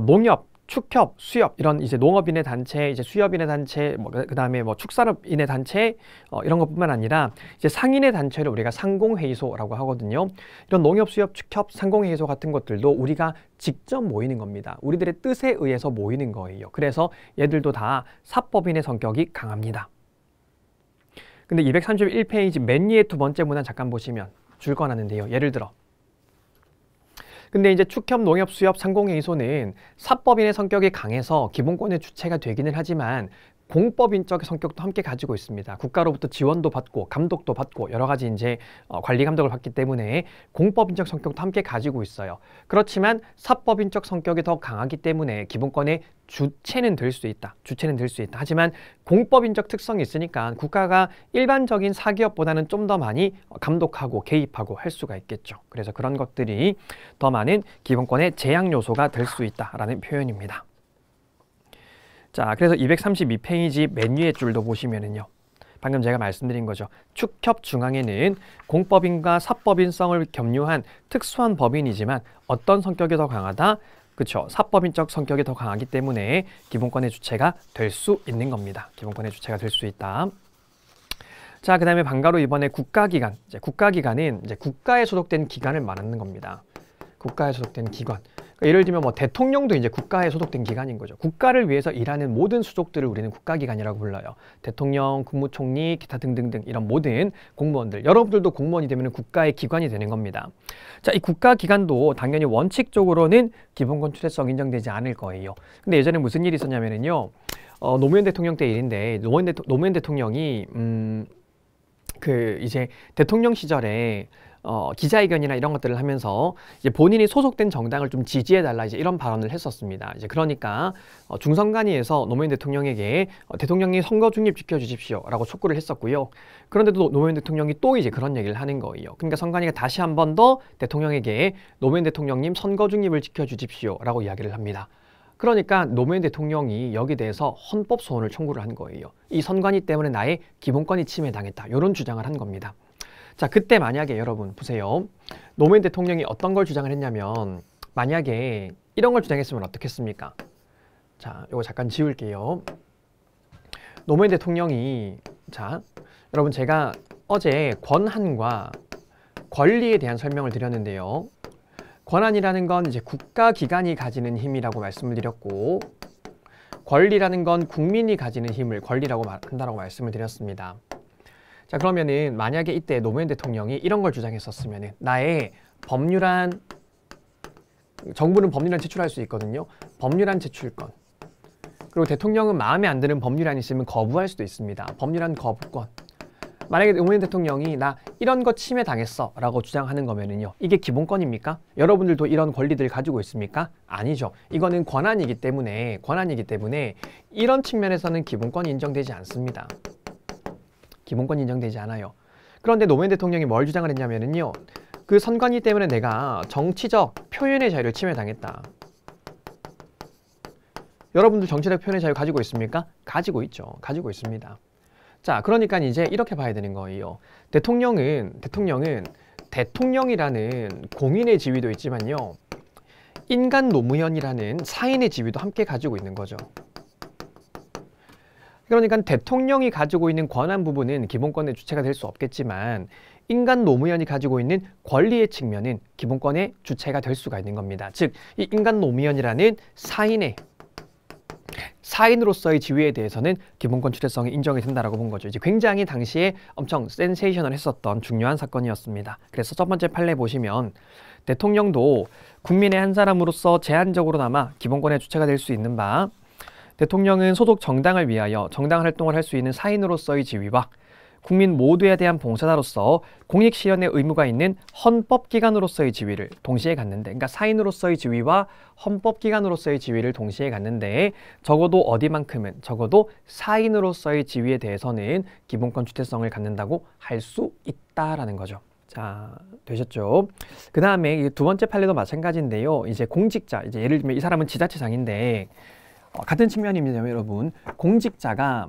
S1: 농협, 축협, 수협 이런 이제 농업인의 단체, 이제 수협인의 단체, 그 다음에 축산업인의 단체 이런 것뿐만 아니라 이제 상인의 단체를 우리가 상공회의소라고 하거든요. 이런 농협, 수협, 축협, 상공회의소 같은 것들도 우리가 직접 모이는 겁니다. 우리들의 뜻에 의해서 모이는 거예요. 그래서 얘들도 다 사법인의 성격이 강합니다. 근데 231페이지 맨 위에 두 번째 문안 잠깐 보시면 줄 거놨는데요. 예를 들어 근데 이제 축협, 농협, 수협, 상공회의소는 사법인의 성격이 강해서 기본권의 주체가 되기는 하지만 공법인적 성격도 함께 가지고 있습니다. 국가로부터 지원도 받고 감독도 받고 여러 가지 이제 관리 감독을 받기 때문에 공법인적 성격도 함께 가지고 있어요. 그렇지만 사법인적 성격이 더 강하기 때문에 기본권의 주체는 될 수 있다. 주체는 될 수 있다. 하지만 공법인적 특성이 있으니까 국가가 일반적인 사기업보다는 좀 더 많이 감독하고 개입하고 할 수가 있겠죠. 그래서 그런 것들이 더 많은 기본권의 제약 요소가 될 수 있다라는 표현입니다. 자, 그래서 232페이지 맨 위의 줄도 보시면은요. 방금 제가 말씀드린 거죠. 축협중앙회는 공법인과 사법인성을 겸유한 특수한 법인이지만 어떤 성격이 더 강하다? 그렇죠. 사법인적 성격이 더 강하기 때문에 기본권의 주체가 될 수 있는 겁니다. 기본권의 주체가 될 수 있다. 자, 그 다음에 방가로 이번에 국가기관. 국가기관은 국가에 소속된 기관을 말하는 겁니다. 국가에 소속된 기관. 그러니까 예를 들면 뭐 대통령도 이제 국가에 소속된 기관인 거죠. 국가를 위해서 일하는 모든 수족들을 우리는 국가기관이라고 불러요. 대통령, 국무총리, 기타 등등등 이런 모든 공무원들. 여러분들도 공무원이 되면 국가의 기관이 되는 겁니다. 자, 이 국가기관도 당연히 원칙적으로는 기본권 추세성 인정되지 않을 거예요. 근데 예전에 무슨 일이 있었냐면요. 노무현 대통령 때 일인데 노무현 대통령이 이제 대통령 시절에 기자회견이나 이런 것들을 하면서 이제 본인이 소속된 정당을 좀 지지해달라 이제 이런 발언을 했었습니다. 이제 그러니까 중선관위에서 노무현 대통령에게 대통령이 선거 중립 지켜주십시오라고 촉구를 했었고요. 그런데도 노무현 대통령이 또 이제 그런 얘기를 하는 거예요. 그러니까 선관위가 다시 한 번 더 대통령에게 노무현 대통령님 선거 중립을 지켜주십시오라고 이야기를 합니다. 그러니까 노무현 대통령이 여기에 대해서 헌법 소원을 청구를 한 거예요. 이 선관위 때문에 나의 기본권이 침해당했다. 이런 주장을 한 겁니다. 자, 그때 만약에 여러분 보세요. 노무현 대통령이 어떤 걸 주장을 했냐면 만약에 이런 걸 주장했으면 어떻겠습니까? 자, 이거 잠깐 지울게요. 노무현 대통령이 자, 여러분 제가 어제 권한과 권리에 대한 설명을 드렸는데요. 권한이라는 건 이제 국가기관이 가지는 힘이라고 말씀을 드렸고 권리라는 건 국민이 가지는 힘을 권리라고 한다고 말씀을 드렸습니다. 자, 그러면은 만약에 이때 노무현 대통령이 이런 걸 주장했었으면은 나의 법률안 정부는 법률안 제출할 수 있거든요. 법률안 제출권. 그리고 대통령은 마음에 안 드는 법률안이 있으면 거부할 수도 있습니다. 법률안 거부권. 만약에 노무현 대통령이 나 이런 거 침해 당했어 라고 주장하는 거면은요. 이게 기본권입니까? 여러분들도 이런 권리들 가지고 있습니까? 아니죠. 이거는 권한이기 때문에 이런 측면에서는 기본권이 인정되지 않습니다. 기본권이 인정되지 않아요. 그런데 노무현 대통령이 뭘 주장을 했냐면은요. 그 선관위 때문에 내가 정치적 표현의 자유를 침해당했다. 여러분들 정치적 표현의 자유 가지고 있습니까? 가지고 있죠. 가지고 있습니다. 자, 그러니까 이제 이렇게 봐야 되는 거예요. 대통령이라는 공인의 지위도 있지만요. 인간 노무현이라는 사인의 지위도 함께 가지고 있는 거죠. 그러니까 대통령이 가지고 있는 권한 부분은 기본권의 주체가 될 수 없겠지만 인간 노무현이 가지고 있는 권리의 측면은 기본권의 주체가 될 수가 있는 겁니다. 즉, 이 인간 노무현이라는 사인으로서의 지위에 대해서는 기본권 주체성이 인정이 된다라고 본 거죠. 이제 굉장히 당시에 엄청 센세이셔널 했었던 중요한 사건이었습니다. 그래서 첫 번째 판례 보시면 대통령도 국민의 한 사람으로서 제한적으로나마 기본권의 주체가 될 수 있는 바 대통령은 소속 정당을 위하여 정당 활동을 할 수 있는 사인으로서의 지위와 국민 모두에 대한 봉사자로서 공익 실현의 의무가 있는 헌법기관으로서의 지위를 동시에 갖는데, 그러니까 사인으로서의 지위와 헌법기관으로서의 지위를 동시에 갖는데 적어도 어디만큼은 적어도 사인으로서의 지위에 대해서는 기본권 주체성을 갖는다고 할 수 있다라는 거죠. 자, 되셨죠? 그 다음에 두 번째 판례도 마찬가지인데요. 이제 공직자, 이제 예를 들면 이 사람은 지자체장인데 같은 측면입니다, 여러분. 공직자가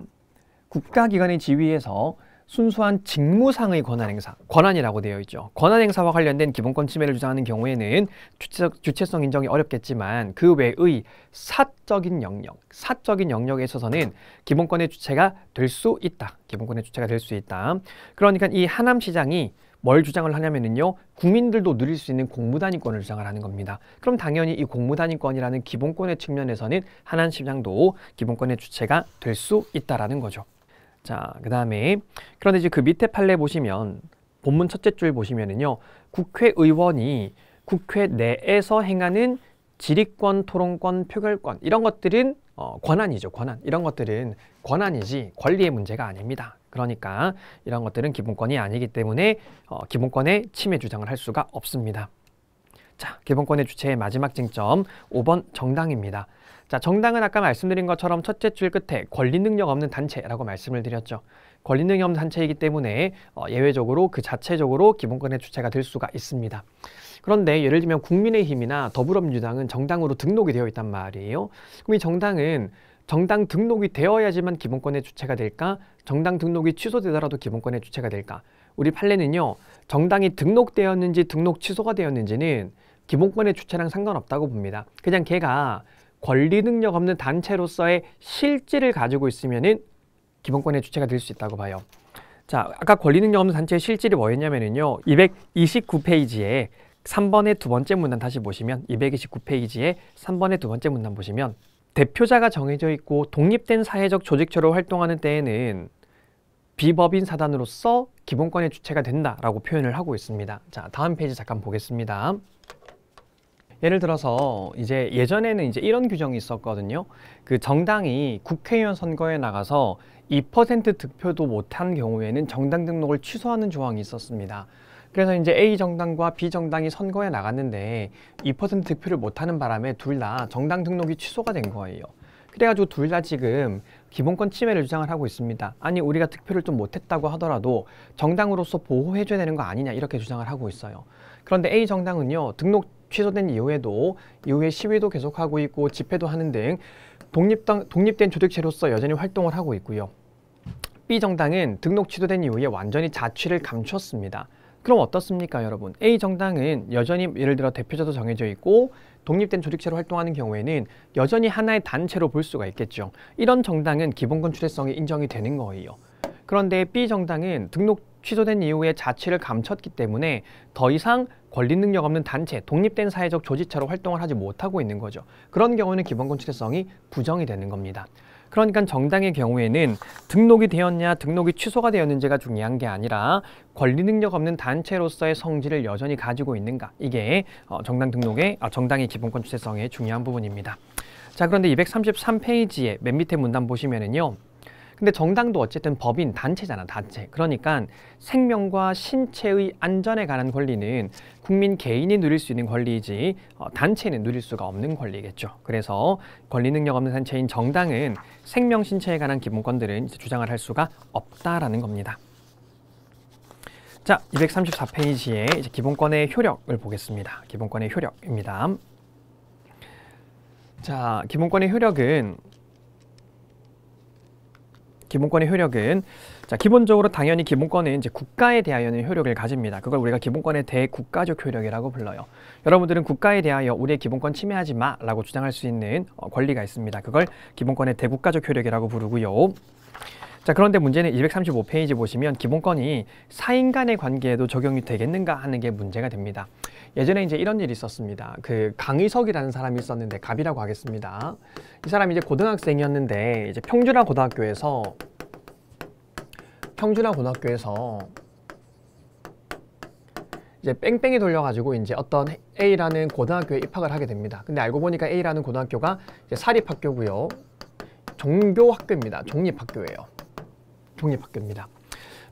S1: 국가기관의 지위에서 순수한 직무상의 권한 행사, 권한이라고 되어 있죠. 권한 행사와 관련된 기본권 침해를 주장하는 경우에는 주체성 인정이 어렵겠지만 그 외의 사적인 영역에 있어서는 기본권의 주체가 될 수 있다. 기본권의 주체가 될 수 있다. 그러니까 이 하남시장이 뭘 주장을 하냐면요. 국민들도 누릴 수 있는 공무단위권을 주장을 하는 겁니다. 그럼 당연히 이 공무단위권이라는 기본권의 측면에서는 하남시장도 기본권의 주체가 될 수 있다라는 거죠. 자, 그 다음에 그런데 이제 그 밑에 판례 보시면 본문 첫째 줄 보시면은요. 국회의원이 국회 내에서 행하는 질의권, 토론권, 표결권 이런 것들은 권한이죠. 권한. 이런 것들은 권한이지 권리의 문제가 아닙니다. 그러니까 이런 것들은 기본권이 아니기 때문에 기본권의 침해 주장을 할 수가 없습니다. 자, 기본권의 주체의 마지막 쟁점 5번 정당입니다. 자, 정당은 아까 말씀드린 것처럼 첫째 줄 끝에 권리 능력 없는 단체라고 말씀을 드렸죠. 권리 능력 없는 단체이기 때문에 예외적으로 그 자체적으로 기본권의 주체가 될 수가 있습니다. 그런데 예를 들면 국민의힘이나 더불어민주당은 정당으로 등록이 되어 있단 말이에요. 그럼 이 정당은 정당 등록이 되어야지만 기본권의 주체가 될까? 정당 등록이 취소되더라도 기본권의 주체가 될까? 우리 판례는요, 정당이 등록되었는지 등록 취소가 되었는지는 기본권의 주체랑 상관없다고 봅니다. 그냥 걔가 권리 능력 없는 단체로서의 실질을 가지고 있으면은 기본권의 주체가 될 수 있다고 봐요. 자, 아까 권리 능력 없는 단체의 실질이 뭐였냐면요, 229페이지에 3번의 두 번째 문단 다시 보시면 229페이지에 3번의 두 번째 문단 보시면 대표자가 정해져 있고 독립된 사회적 조직체로 활동하는 때에는 비법인 사단으로서 기본권의 주체가 된다라고 표현을 하고 있습니다. 자, 다음 페이지 잠깐 보겠습니다. 예를 들어서 이제 예전에는 이제 이런 규정이 있었거든요. 그 정당이 국회의원 선거에 나가서 2% 득표도 못한 경우에는 정당 등록을 취소하는 조항이 있었습니다. 그래서 이제 A 정당과 B 정당이 선거에 나갔는데 2% 득표를 못하는 바람에 둘 다 정당 등록이 취소가 된 거예요. 그래가지고 둘 다 지금 기본권 침해를 주장을 하고 있습니다. 아니, 우리가 득표를 좀 못했다고 하더라도 정당으로서 보호해줘야 되는 거 아니냐, 이렇게 주장을 하고 있어요. 그런데 A 정당은요, 등록 취소된 이후에도 이후에 시위도 계속하고 있고 집회도 하는 등 독립된 조직체로서 여전히 활동을 하고 있고요. B 정당은 등록 취소된 이후에 완전히 자취를 감췄습니다. 그럼 어떻습니까, 여러분? A 정당은 여전히 예를 들어 대표자도 정해져 있고 독립된 조직체로 활동하는 경우에는 여전히 하나의 단체로 볼 수가 있겠죠. 이런 정당은 기본권 주체성이 인정이 되는 거예요. 그런데 B 정당은 등록 취소된 이후에 자취를 감췄기 때문에 더 이상 권리 능력 없는 단체, 독립된 사회적 조직체로 활동을 하지 못하고 있는 거죠. 그런 경우는 기본권 주체성이 부정이 되는 겁니다. 그러니까 정당의 경우에는 등록이 되었냐, 등록이 취소가 되었는지가 중요한 게 아니라 권리 능력 없는 단체로서의 성질을 여전히 가지고 있는가, 이게 정당의 기본권 주체성의 중요한 부분입니다. 자, 그런데 233페이지에 맨 밑에 문단 보시면은요, 근데 정당도 어쨌든 법인, 단체잖아, 단체. 그러니까 생명과 신체의 안전에 관한 권리는 국민 개인이 누릴 수 있는 권리이지 단체는 누릴 수가 없는 권리겠죠. 그래서 권리 능력 없는 단체인 정당은 생명, 신체에 관한 기본권들은 이제 주장을 할 수가 없다라는 겁니다. 자, 234페이지에 이제 기본권의 효력을 보겠습니다. 기본권의 효력입니다. 자, 기본권의 효력은 자, 기본적으로 당연히 기본권은 이제 국가에 대하여는 효력을 가집니다. 그걸 우리가 기본권의 대국가적 효력이라고 불러요. 여러분들은 국가에 대하여 우리의 기본권 침해하지 마라고 주장할 수 있는 권리가 있습니다. 그걸 기본권의 대국가적 효력이라고 부르고요. 자, 그런데 문제는 235페이지 보시면 기본권이 사인 간의 관계에도 적용이 되겠는가 하는 게 문제가 됩니다. 예전에 이제 이런 일이 있었습니다. 그 강의석이라는 사람이 있었는데, 갑이라고 하겠습니다. 이 사람이 이제 고등학생이었는데 이제 평준화 고등학교에서 이제 뺑뺑이 돌려가지고 이제 어떤 A라는 고등학교에 입학을 하게 됩니다. 근데 알고 보니까 A라는 고등학교가 이제 사립학교고요. 종교학교입니다. 종립학교입니다.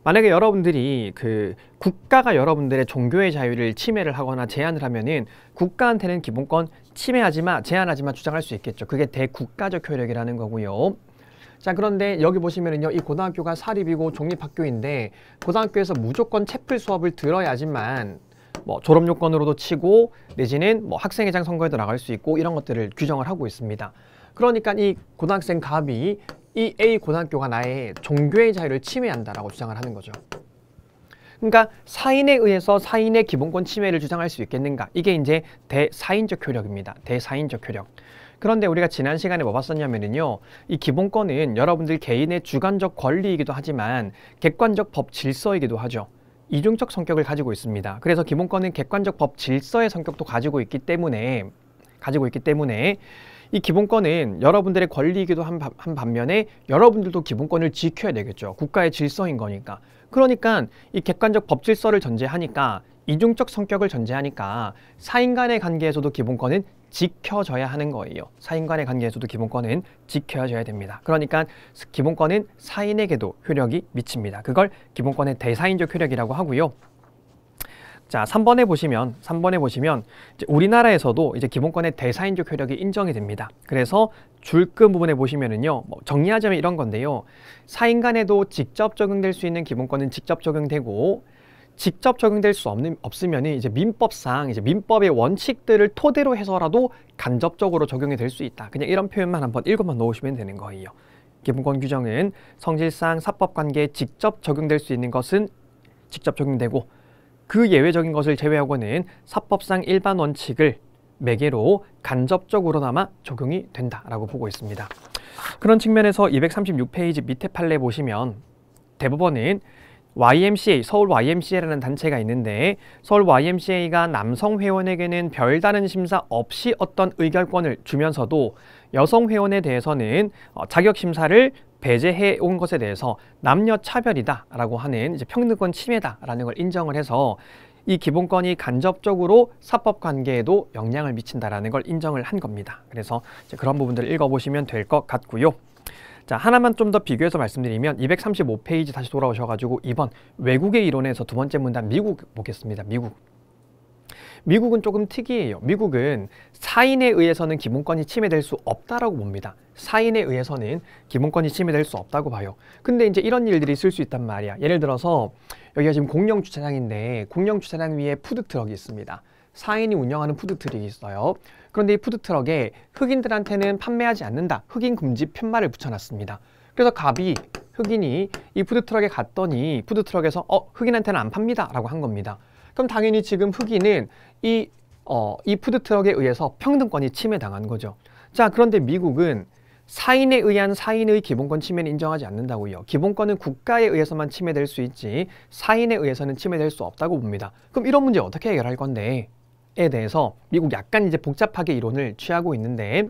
S1: 만약에 여러분들이 국가가 여러분들의 종교의 자유를 침해를 하거나 제한을 하면은 국가한테는 기본권 침해하지 마, 제한하지 마 주장할 수 있겠죠. 그게 대국가적 효력이라는 거고요. 자, 그런데 여기 보시면은요, 이 고등학교가 사립이고 종립학교인데 고등학교에서 무조건 채플 수업을 들어야지만 뭐 졸업 요건으로도 치고 내지는 뭐 학생회장 선거에도 나갈 수 있고 이런 것들을 규정을 하고 있습니다. 그러니까 이 고등학생 갑이 이 A 고등학교가 나의 종교의 자유를 침해한다라고 주장을 하는 거죠. 그러니까 사인에 의해서 사인의 기본권 침해를 주장할 수 있겠는가? 이게 이제 대사인적 효력입니다. 대사인적 효력. 그런데 우리가 지난 시간에 뭐 봤었냐면요, 이 기본권은 여러분들 개인의 주관적 권리이기도 하지만 객관적 법 질서이기도 하죠. 이중적 성격을 가지고 있습니다. 그래서 기본권은 객관적 법 질서의 성격도 가지고 있기 때문에 이 기본권은 여러분들의 권리이기도 한 반면에 여러분들도 기본권을 지켜야 되겠죠. 국가의 질서인 거니까. 그러니까 이 객관적 법 질서를 전제하니까, 이중적 성격을 전제하니까 사인 간의 관계에서도 기본권은 지켜져야 하는 거예요. 사인 간의 관계에서도 기본권은 지켜져야 됩니다. 그러니까 기본권은 사인에게도 효력이 미칩니다. 그걸 기본권의 대사인적 효력이라고 하고요. 자, 3번에 보시면 이제 우리나라에서도 이제 기본권의 대사인적 효력이 인정이 됩니다. 그래서 줄끝 부분에 보시면은요, 뭐 정리하자면 이런 건데요. 사인 간에도 직접 적용될 수 있는 기본권은 직접 적용되고, 직접 적용될 수 없으면 이제 민법상 이제 민법의 원칙들을 토대로 해서라도 간접적으로 적용이 될 수 있다. 그냥 이런 표현만 한번 읽어만 놓으시면 되는 거예요. 기본권 규정은 성질상 사법관계에 직접 적용될 수 있는 것은 직접 적용되고 그 예외적인 것을 제외하고는 사법상 일반 원칙을 매개로 간접적으로나마 적용이 된다라고 보고 있습니다. 그런 측면에서 236페이지 밑에 판례 보시면 대법원은 YMCA, 서울 YMCA라는 단체가 있는데 서울 YMCA가 남성 회원에게는 별다른 심사 없이 어떤 의결권을 주면서도 여성 회원에 대해서는 자격 심사를 배제해 온 것에 대해서 남녀 차별이다라고 하는 이제 평등권 침해다라는 걸 인정을 해서 이 기본권이 간접적으로 사법 관계에도 영향을 미친다라는 걸 인정을 한 겁니다. 그래서 이제 그런 부분들을 읽어보시면 될 것 같고요. 자, 하나만 좀 더 비교해서 말씀드리면 235페이지 다시 돌아오셔가지고 2번 외국의 이론에서 두 번째 문단 미국 보겠습니다. 미국은 조금 특이해요. 미국은 사인에 의해서는 기본권이 침해될 수 없다라고 봅니다. 사인에 의해서는 기본권이 침해될 수 없다고 봐요. 근데 이제 이런 일들이 있을 수 있단 말이야. 예를 들어서 여기가 지금 공영 주차장인데 공영 주차장 위에 푸드트럭이 있습니다. 사인이 운영하는 푸드트럭이 있어요. 그런데 이 푸드트럭에 흑인들한테는 판매하지 않는다. 흑인 금지 편말을 붙여놨습니다. 그래서 흑인이 이 푸드트럭에 갔더니 푸드트럭에서 흑인한테는 안 팝니다 라고 한 겁니다. 그럼 당연히 지금 흑인은 이 푸드트럭에 의해서 평등권이 침해당한 거죠. 자, 그런데 미국은 사인에 의한 사인의 기본권 침해는 인정하지 않는다고요. 기본권은 국가에 의해서만 침해될 수 있지 사인에 의해서는 침해될 수 없다고 봅니다. 그럼 이런 문제 어떻게 해결할 건데? 에 대해서 미국 약간 이제 복잡하게 이론을 취하고 있는데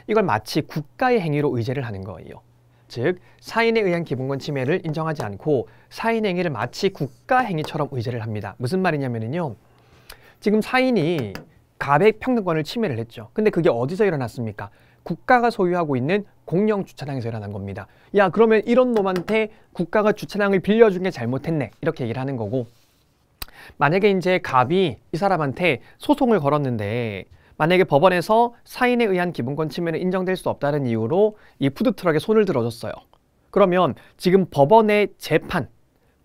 S1: 이걸 마치 국가의 행위로 의제를 하는 거예요. 즉 사인에 의한 기본권 침해를 인정하지 않고 사인 행위를 마치 국가 행위처럼 의제를 합니다. 무슨 말이냐면요. 지금 사인이 가백 평등권을 침해를 했죠. 근데 그게 어디서 일어났습니까? 국가가 소유하고 있는 공영 주차장에서 일어난 겁니다. 야, 그러면 이런 놈한테 국가가 주차장을 빌려준 게 잘못했네. 이렇게 얘기를 하는 거고 만약에 이제 갑이 이 사람한테 소송을 걸었는데 만약에 법원에서 사인에 의한 기본권 침해는 인정될 수 없다는 이유로 이 푸드트럭에 손을 들어줬어요. 그러면 지금 법원의 재판,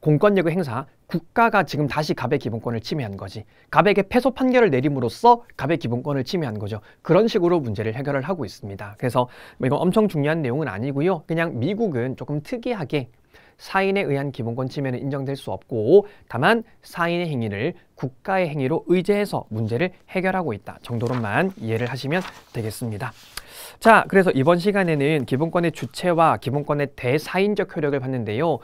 S1: 공권력의 행사, 국가가 지금 다시 갑의 기본권을 침해한 거지. 갑에게 패소 판결을 내림으로써 갑의 기본권을 침해한 거죠. 그런 식으로 문제를 해결을 하고 있습니다. 그래서 뭐 이건 엄청 중요한 내용은 아니고요. 그냥 미국은 조금 특이하게 사인에 의한 기본권 침해는 인정될 수 없고 다만 사인의 행위를 국가의 행위로 의제해서 문제를 해결하고 있다 정도로만 이해를 하시면 되겠습니다. 자, 그래서 이번 시간에는 기본권의 주체와 기본권의 대사인적 효력을 봤는데요.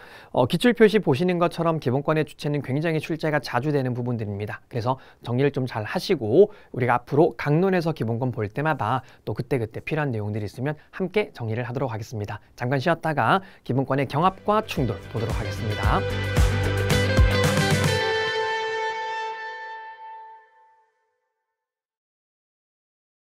S1: 기출표시 보시는 것처럼 기본권의 주체는 굉장히 출제가 자주 되는 부분들입니다. 그래서 정리를 좀 잘 하시고 우리가 앞으로 강론에서 기본권 볼 때마다 또 그때그때 필요한 내용들이 있으면 함께 정리를 하도록 하겠습니다. 잠깐 쉬었다가 기본권의 경합과 충돌 보도록 하겠습니다.